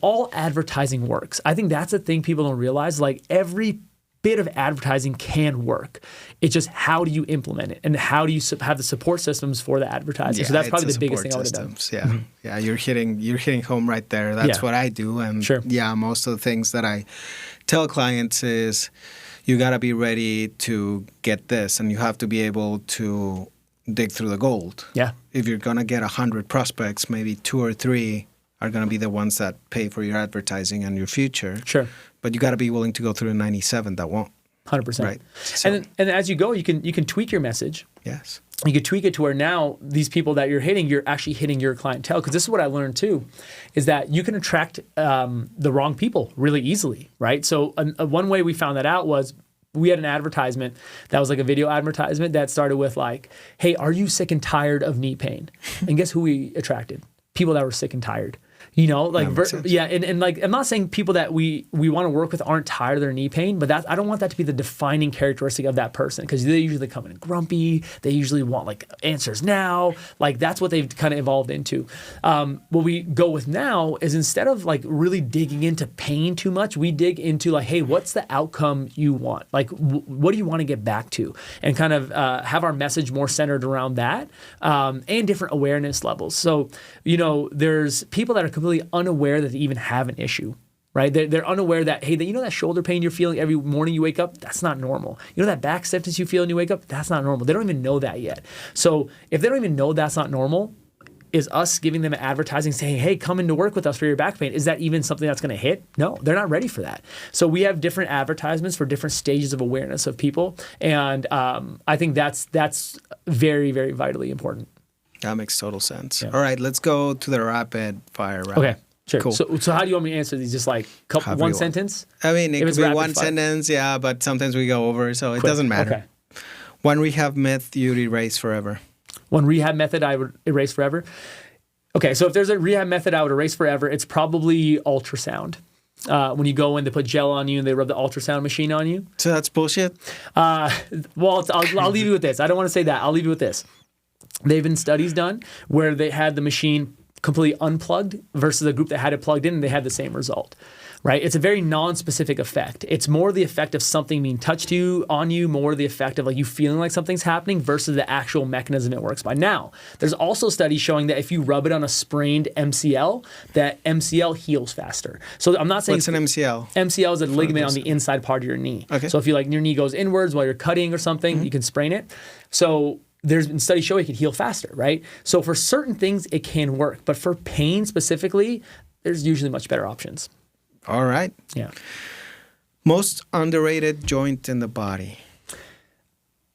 all advertising works. I think that's the thing people don't realize. Like every bit of advertising can work. It's just how do you implement it and how do you have the support systems for the advertising? So that's probably the biggest thing I would have done. Yeah, mm-hmm. Yeah, you're hitting home right there. That's what I do, and most of the things that I tell clients is you got to be ready to get this, and you have to be able to dig through the gold. Yeah, if you're gonna get 100 prospects, maybe 2 or 3 are gonna be the ones that pay for your advertising and your future. Sure. But you got to be willing to go through the 97 that won't. 100%. Right. So, and as you go, you can tweak your message. Yes. You can tweak it to where now these people that you're actually hitting your clientele. Because this is what I learned too, is that you can attract the wrong people really easily, right? So one way we found that out was we had an advertisement that was like a video advertisement that started with like, hey, are you sick and tired of knee pain? And guess who we attracted? People that were sick and tired. You know, like, That makes sense. yeah. And like, I'm not saying people that we want to work with aren't tired of their knee pain, but I don't want that to be the defining characteristic of that person, because they usually come in grumpy. They usually want like answers now. Like, that's what they've kind of evolved into. What we go with now is, instead of like really digging into pain too much, we dig into like, hey, what's the outcome you want? Like, what do you want to get back to? And kind of have our message more centered around that, and different awareness levels. So, you know, there's people that are completely unaware that they even have an issue, right? They're unaware that, hey, you know that shoulder pain you're feeling every morning you wake up? That's not normal. You know that back stiffness you feel when you wake up? That's not normal. They don't even know that yet. So if they don't even know that's not normal, is us giving them advertising saying, hey, come in to work with us for your back pain, is that even something that's going to hit? No, they're not ready for that. So we have different advertisements for different stages of awareness of people. And I think that's very, very vitally important. That makes total sense. Yeah. All right, let's go to the rapid fire round. Okay, sure. Cool. So how do you want me to answer these? Just like However one you want. sentence? I mean, it If could it's be rapid one fire. sentence, yeah, but sometimes we go over, so it Quick. doesn't matter. Okay. One rehab myth you'd erase forever. One rehab method I would erase forever. Okay, so if there's a rehab method I would erase forever, it's probably ultrasound. When you go in, they put gel on you and they rub the ultrasound machine on you. So that's bullshit? Well, I'll leave you with this. I don't want to say that. I'll leave you with this. They've been studies done where they had the machine completely unplugged versus a group that had it plugged in, and they had the same result, right? It's a very non-specific effect. It's more the effect of something being touched on you, more the effect of like you feeling like something's happening versus the actual mechanism it works by. Now, there's also studies showing that if you rub it on a sprained MCL, that MCL heals faster. So I'm not saying— What's an MCL? MCL is a ligament on the inside part of your knee. Okay. So if you like your knee goes inwards while you're cutting or something, you can sprain it. So there's been studies showing it can heal faster, right? So for certain things, it can work. But for pain specifically, there's usually much better options. All right. Yeah. Most underrated joint in the body.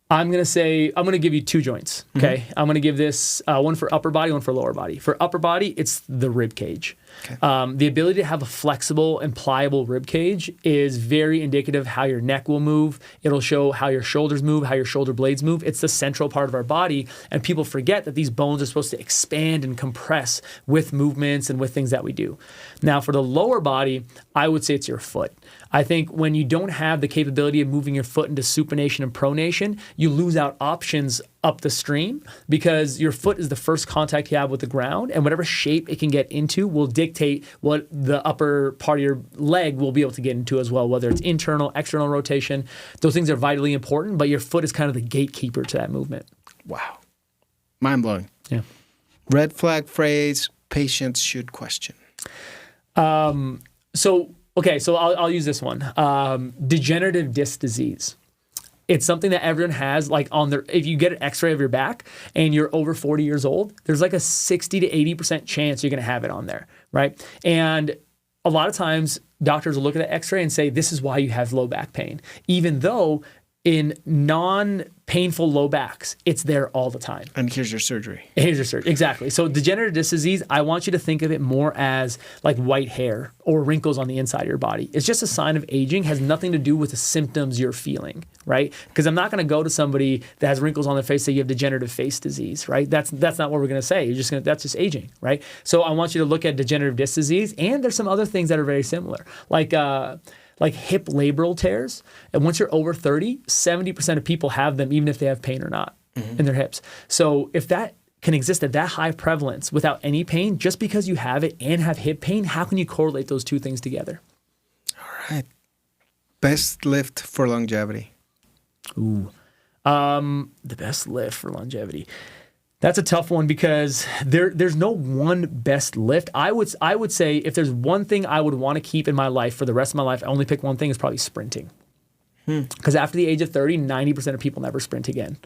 I'm going to give you two joints, okay? I'm going to give this one for upper body, one for lower body. For upper body, it's the rib cage. Okay. The ability to have a flexible and pliable rib cage is very indicative of how your neck will move. It'll show how your shoulders move, how your shoulder blades move. It's the central part of our body, and people forget that these bones are supposed to expand and compress with movements and with things that we do. Now, for the lower body, I would say it's your foot. I think when you don't have the capability of moving your foot into supination and pronation, you lose out options up the stream, because your foot is the first contact you have with the ground, and whatever shape it can get into will dictate what the upper part of your leg will be able to get into as well, whether it's internal, external rotation. Those things are vitally important, but your foot is kind of the gatekeeper to that movement. Wow. Mind blowing. Yeah. Red flag phrase patients should question. So I'll use this one. Degenerative disc disease. It's something that everyone has, like if you get an x-ray of your back and you're over 40 years old, there's like a 60 to 80% chance you're going to have it on there, right? And a lot of times doctors will look at the x-ray and say, this is why you have low back pain, even though in non-painful low backs, it's there all the time. And here's your surgery. Here's your surgery. Exactly. So degenerative disc disease, I want you to think of it more as like white hair or wrinkles on the inside of your body. It's just a sign of aging, has nothing to do with the symptoms you're feeling, right? Because I'm not going to go to somebody that has wrinkles on their face and say you have degenerative face disease, right? That's not what we're going to say. That's just aging, right? So I want you to look at degenerative disc disease, and there's some other things that are very similar, like hip labral tears. And once you're over 30, 70% of people have them, even if they have pain or not in their hips. So if that can exist at that high prevalence without any pain, just because you have it and have hip pain, how can you correlate those two things together? All right. Best lift for longevity. Ooh. The best lift for longevity. That's a tough one, because there's no one best lift. I would say if there's one thing I would want to keep in my life for the rest of my life, I only pick one thing, is probably sprinting. Because after the age of 30, 90% of people never sprint again.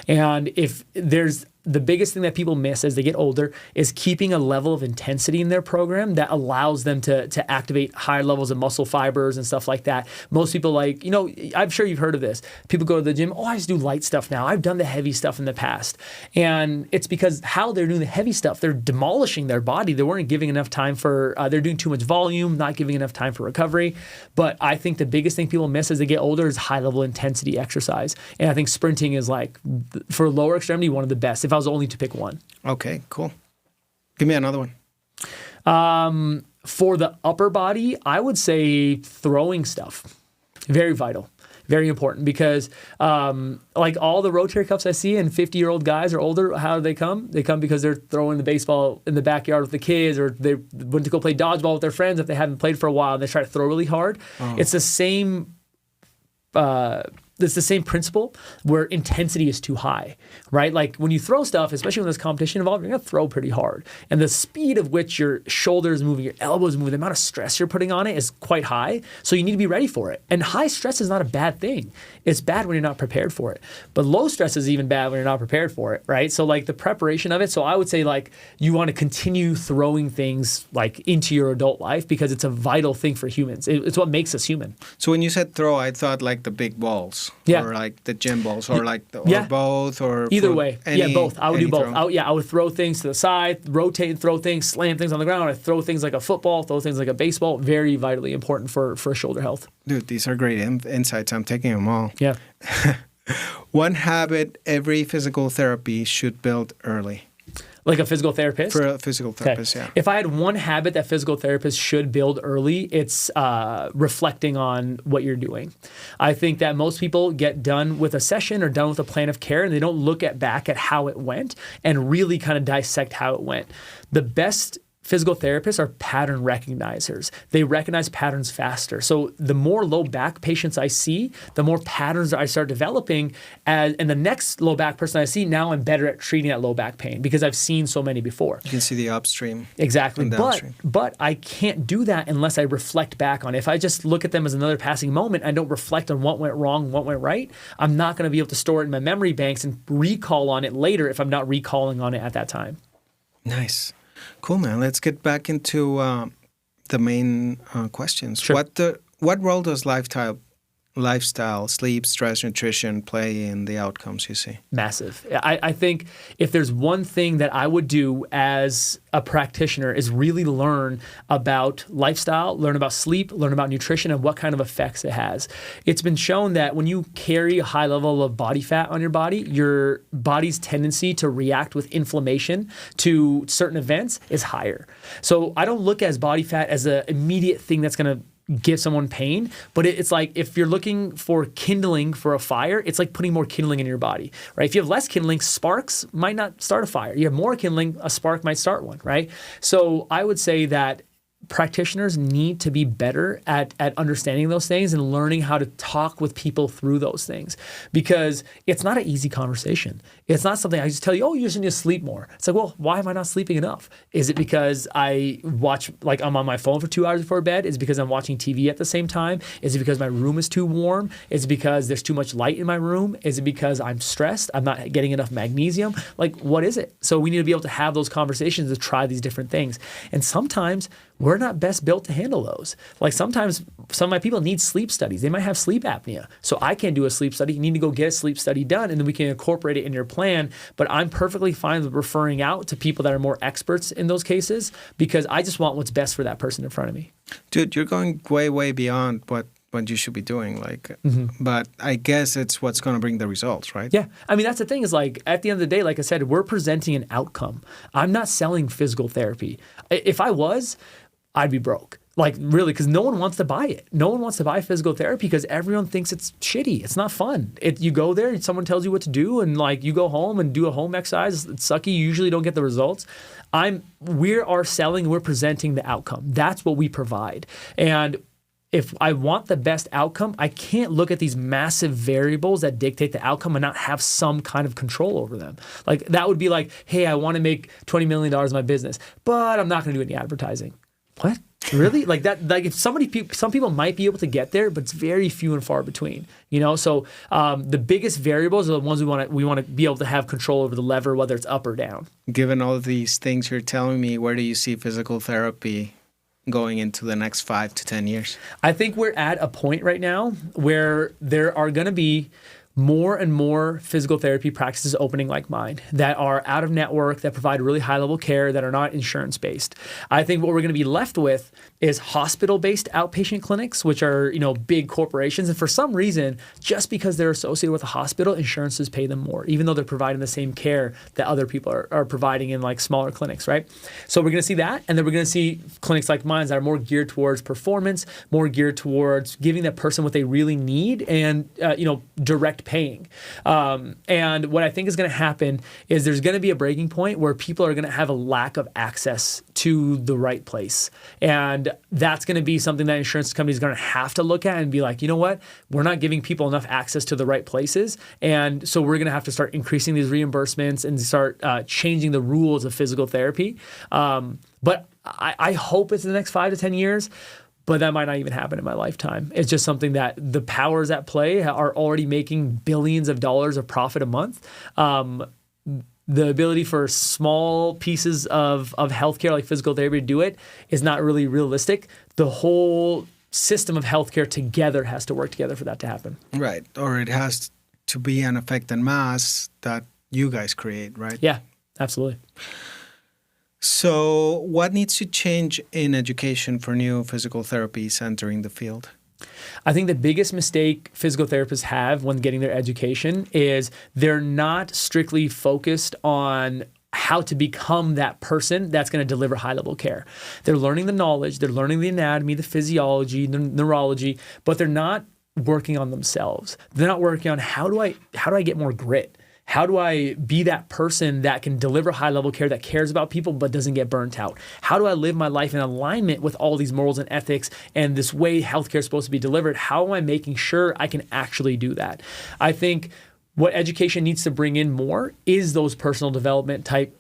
And if there's the biggest thing that people miss as they get older is keeping a level of intensity in their program that allows them to activate higher levels of muscle fibers and stuff like that. Most people I'm sure you've heard of this. People go to the gym, I just do light stuff now. I've done the heavy stuff in the past. And it's because how they're doing the heavy stuff, they're demolishing their body. They weren't giving enough time they're doing too much volume, not giving enough time for recovery. But I think the biggest thing people miss as they get older is high level intensity exercise. And I think sprinting is for lower extremity, one of the best. If I was only to pick one. Okay, cool. Give me another one. For the upper body, I would say throwing stuff. Very vital. Very important because like all the Rotary Cups I see and 50-year-old guys or older, how do they come? They come because they're throwing the baseball in the backyard with the kids, or they went to go play dodgeball with their friends if they haven't played for a while and they try to throw really hard. Oh. It's the same principle where intensity is too high, right? Like when you throw stuff, especially when there's competition involved, you're going to throw pretty hard. And the speed of which your shoulders moving, your elbows moving, the amount of stress you're putting on it is quite high. So you need to be ready for it. And high stress is not a bad thing. It's bad when you're not prepared for it. But low stress is even bad when you're not prepared for it, right? So like the preparation of it. So I would say like you want to continue throwing things like into your adult life because it's a vital thing for humans. It's what makes us human. So when you said throw, I thought like the big balls. Yeah. Or like the gym balls, or like or both, or either way. Both. I would do both. Throw. I would throw things to the side, rotate and throw things, slam things on the ground. I throw things like a football, throw things like a baseball. Very vitally important for shoulder health. Dude, these are great insights. I'm taking them all. Yeah. One habit every physical therapy should build early. Like a physical therapist? For a physical therapist, yeah. If I had one habit that physical therapists should build early, it's reflecting on what you're doing. I think that most people get done with a session or done with a plan of care and they don't look back at how it went and really kind of dissect how it went. The best physical therapists are pattern recognizers. They recognize patterns faster. So the more low back patients I see, the more patterns I start developing. And the next low back person I see, now I'm better at treating that low back pain because I've seen so many before. You can see the upstream. Exactly. But I can't do that unless I reflect back on it. If I just look at them as another passing moment, I don't reflect on what went wrong, what went right, I'm not going to be able to store it in my memory banks and recall on it later if I'm not recalling on it at that time. Nice. Cool, man. Let's get back into the main questions. Sure. What role does lifestyle, sleep, stress, nutrition play in the outcomes you see? Massive. I think if there's one thing that I would do as a practitioner is really learn about lifestyle, learn about sleep, learn about nutrition and what kind of effects it has. It's been shown that when you carry a high level of body fat on your body, your body's tendency to react with inflammation to certain events is higher. So I don't look at body fat as an immediate thing that's going to give someone pain, but it's like if you're looking for kindling for a fire, it's like putting more kindling in your body, right? If you have less kindling, sparks might not start a fire. You have more kindling, a spark might start one, right? So I would say that practitioners need to be better at understanding those things and learning how to talk with people through those things because it's not an easy conversation. It's not something I just tell you, oh, you just need to sleep more. It's like, well, why am I not sleeping enough? Is it because I watch, like I'm on my phone for 2 hours before bed? Is it because I'm watching TV at the same time? Is it because my room is too warm? Is it because there's too much light in my room? Is it because I'm stressed? I'm not getting enough magnesium? Like, what is it? So we need to be able to have those conversations to try these different things. And sometimes we're not best built to handle those. Like sometimes some of my people need sleep studies. They might have sleep apnea. So I can't do a sleep study. You need to go get a sleep study done and then we can incorporate it in your plan. But I'm perfectly fine with referring out to people that are more experts in those cases because I just want what's best for that person in front of me. Dude, you're going way, way beyond what you should be doing. But I guess it's what's going to bring the results, right? Yeah. I mean, that's the thing is like at the end of the day, like I said, we're presenting an outcome. I'm not selling physical therapy. If I was, I'd be broke. Like really, because no one wants to buy it. No one wants to buy physical therapy because everyone thinks it's shitty. It's not fun. You go there and someone tells you what to do and like you go home and do a home exercise. It's sucky. You usually don't get the results. We are selling, we're presenting the outcome. That's what we provide. And if I want the best outcome, I can't look at these massive variables that dictate the outcome and not have some kind of control over them. Like that would be like, hey, I want to make $20 million in my business, but I'm not going to do any advertising. What? Really? Like that? Like if some people might be able to get there, but it's very few and far between. You know, so the biggest variables are the ones we want to be able to have control over the lever, whether it's up or down. Given all of these things you're telling me, where do you see physical therapy going into the next 5 to 10 years? I think we're at a point right now where there are going to be more and more physical therapy practices opening like mine that are out of network, that provide really high level care, that are not insurance based. I think what we're going to be left with is hospital based outpatient clinics, which are, big corporations. And for some reason, just because they're associated with a hospital, insurances pay them more, even though they're providing the same care that other people are providing in like smaller clinics, right? So we're going to see that. And then we're going to see clinics like mine that are more geared towards performance, more geared towards giving that person what they really need and, direct paying. And what I think is going to happen is there's going to be a breaking point where people are going to have a lack of access to the right place. And that's going to be something that insurance companies are going to have to look at and be like, you know what? We're not giving people enough access to the right places. And so we're going to have to start increasing these reimbursements and start changing the rules of physical therapy. But I hope it's in the next 5 to 10 years. But that might not even happen in my lifetime. It's just something that the powers at play are already making billions of dollars of profit a month. The ability for small pieces of healthcare like physical therapy to do it is not really realistic. The whole system of healthcare together has to work together for that to happen. Right. Or it has to be an effect en masse that you guys create, right? Yeah, absolutely. So what needs to change in education for new physical therapies entering the field? I think the biggest mistake physical therapists have when getting their education is they're not strictly focused on how to become that person that's going to deliver high-level care. They're learning the knowledge, they're learning the anatomy, the physiology, the neurology, but they're not working on themselves. They're not working on how do I get more grit? How do I be that person that can deliver high-level care, that cares about people but doesn't get burnt out? How do I live my life in alignment with all these morals and ethics and this way healthcare is supposed to be delivered? How am I making sure I can actually do that? I think what education needs to bring in more is those personal development type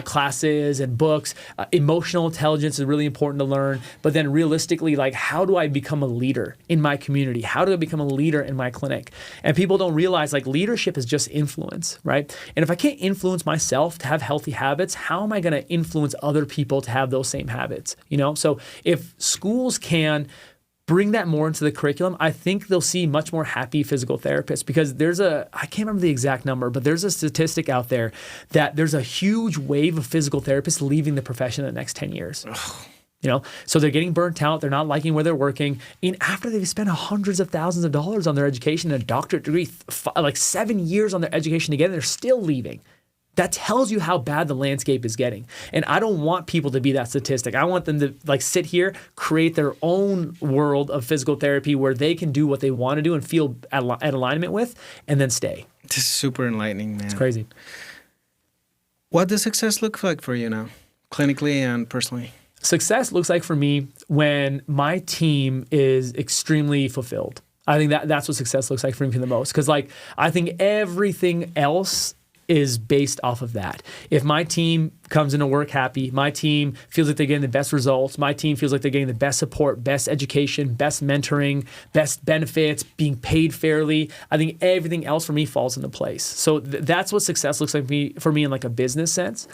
classes and books. Emotional intelligence is really important to learn. But then realistically, like, how do I become a leader in my community? How do I become a leader in my clinic? And people don't realize like leadership is just influence, right? And if I can't influence myself to have healthy habits, how am I going to influence other people to have those same habits? So if schools can bring that more into the curriculum, I think they'll see much more happy physical therapists because I can't remember the exact number, but there's a statistic out there that there's a huge wave of physical therapists leaving the profession in the next 10 years. So they're getting burnt out. They're not liking where they're working. And after they've spent hundreds of thousands of dollars on their education and a doctorate degree, like 7 years on their education together, they're still leaving. That tells you how bad the landscape is getting. And I don't want people to be that statistic. I want them to like sit here, create their own world of physical therapy where they can do what they want to do and feel at alignment with, and then stay. This is super enlightening, man. It's crazy. What does success look like for you now, clinically and personally? Success looks like for me when my team is extremely fulfilled. I think that's what success looks like for me the most. Because like I think everything else is based off of that. If my team comes into work happy, my team feels like they're getting the best results, my team feels like they're getting the best support, best education, best mentoring, best benefits, being paid fairly, I think everything else for me falls into place. So that's what success looks like for me in like a business sense.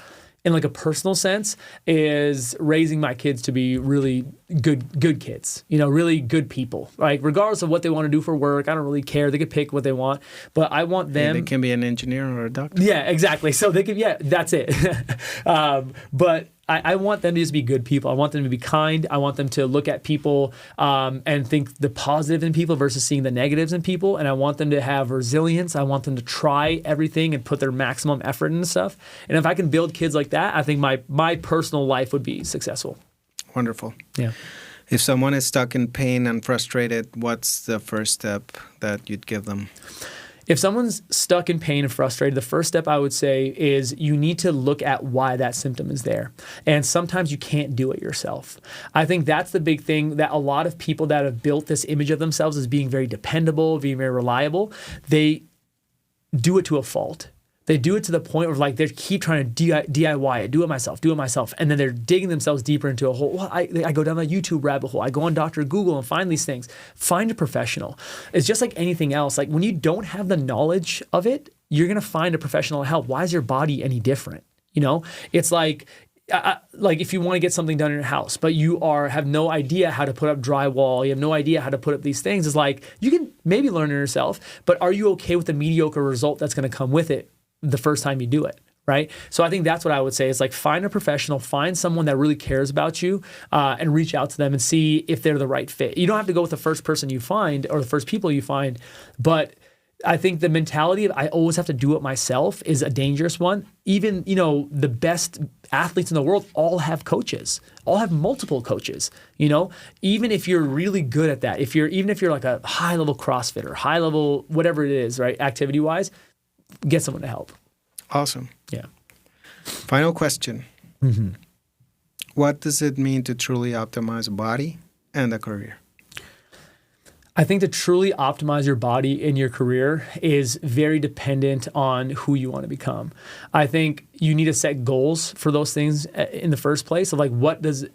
In like a personal sense, is raising my kids to be really good kids, really good people. Like regardless of what they want to do for work, I don't really care. They can pick what they want, but I want them. They can be an engineer or a doctor. Yeah, exactly. So they can. Yeah, that's it. But I want them to just be good people. I want them to be kind. I want them to look at people and think the positive in people versus seeing the negatives in people. And I want them to have resilience. I want them to try everything and put their maximum effort into stuff. And if I can build kids like that, I think my personal life would be successful. Wonderful. Yeah. If someone is stuck in pain and frustrated, what's the first step that you'd give them? If someone's stuck in pain and frustrated, the first step I would say is you need to look at why that symptom is there. And sometimes you can't do it yourself. I think that's the big thing that a lot of people that have built this image of themselves as being very dependable, being very reliable, they do it to a fault. They do it to the point where like they keep trying to DIY it, do it myself. And then they're digging themselves deeper into a hole. Well, I go down the YouTube rabbit hole. I go on Dr. Google and find these things. Find a professional. It's just like anything else. Like when you don't have the knowledge of it, you're going to find a professional help. Why is your body any different? It's like like if you want to get something done in your house, but you have no idea how to put up drywall, you have no idea how to put up these things, it's like you can maybe learn it yourself, but are you okay with the mediocre result that's going to come with it the first time you do it? Right. So I think that's what I would say is like find a professional, find someone that really cares about you, and reach out to them and see if they're the right fit. You don't have to go with the first person you find or the first people you find, but I think the mentality of I always have to do it myself is a dangerous one. Even, the best athletes in the world all have coaches, all have multiple coaches, even if you're really good at that, even if you're like a high level CrossFitter, high level, whatever it is, right? Activity wise, get someone to help. Awesome. Yeah. Final question. Mm-hmm. What does it mean to truly optimize a body and a career? I think to truly optimize your body in your career is very dependent on who you want to become. I think you need to set goals for those things in the first place of like,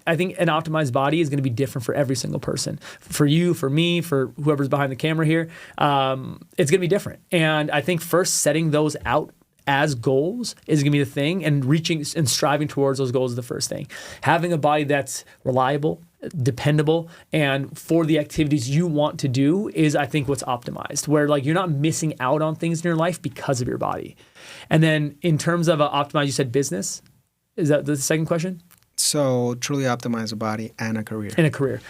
I think an optimized body is going to be different for every single person. For you, for me, for whoever's behind the camera here, it's going to be different. And I think first setting those out as goals is going to be the thing, and reaching and striving towards those goals is the first thing. Having a body that's reliable, dependable, and for the activities you want to do is, I think, what's optimized, where like you're not missing out on things in your life because of your body. And then in terms of optimized, you said business. Is that the second question? So truly optimize a body and a career. In a career.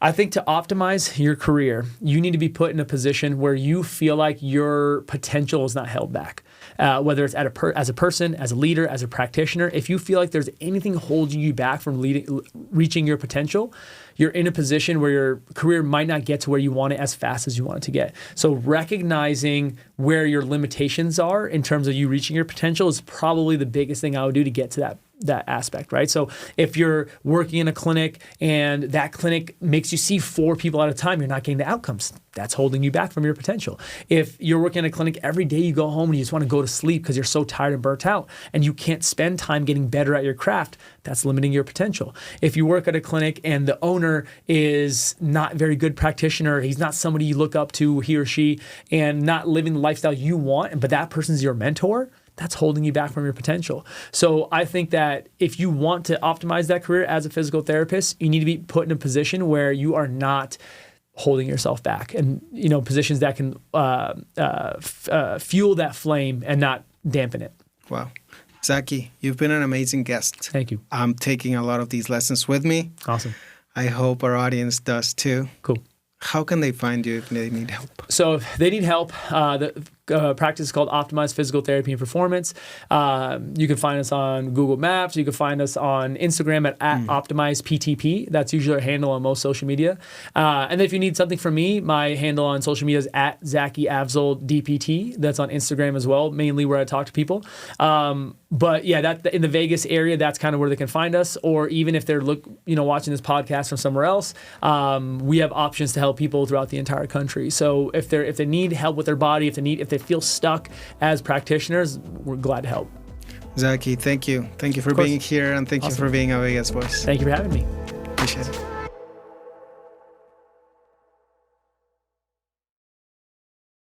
I think to optimize your career, you need to be put in a position where you feel like your potential is not held back. Whether it's as a person, as a leader, as a practitioner, if you feel like there's anything holding you back from reaching your potential, you're in a position where your career might not get to where you want it as fast as you want it to get. So recognizing where your limitations are in terms of you reaching your potential is probably the biggest thing I would do to get to that aspect, right? So if you're working in a clinic and that clinic makes you see 4 people at a time, you're not getting the outcomes. That's holding you back from your potential. If you're working in a clinic every day, you go home and you just want to go to sleep because you're so tired and burnt out and you can't spend time getting better at your craft, that's limiting your potential. If you work at a clinic and the owner is not a very good practitioner, he's not somebody you look up to, he or she, and not living the lifestyle you want, but that person's your mentor, that's holding you back from your potential. So I think that if you want to optimize that career as a physical therapist, you need to be put in a position where you are not holding yourself back, and positions that can fuel that flame and not dampen it. Wow. Zaki, you've been an amazing guest. Thank you. I'm taking a lot of these lessons with me. Awesome. I hope our audience does too. Cool. How can they find you if they need help? So if they need help, the practice is called Optimized Physical Therapy and Performance. You can find us on Google Maps. You can find us on Instagram at OptimizePTP. That's usually our handle on most social media. And if you need something from me, my handle on social media is at Zaki Afzal DPT. That's on Instagram as well, mainly where I talk to people. But yeah, that in the Vegas area, that's kind of where they can find us. Or even if they're watching this podcast from somewhere else, we have options to help people throughout the entire country. So if they need help with their body, if they feel stuck as practitioners, we're glad to help. Zaki, thank you. Thank you for being here, and thank you for being our Vegas voice. Thank you for having me. Appreciate it.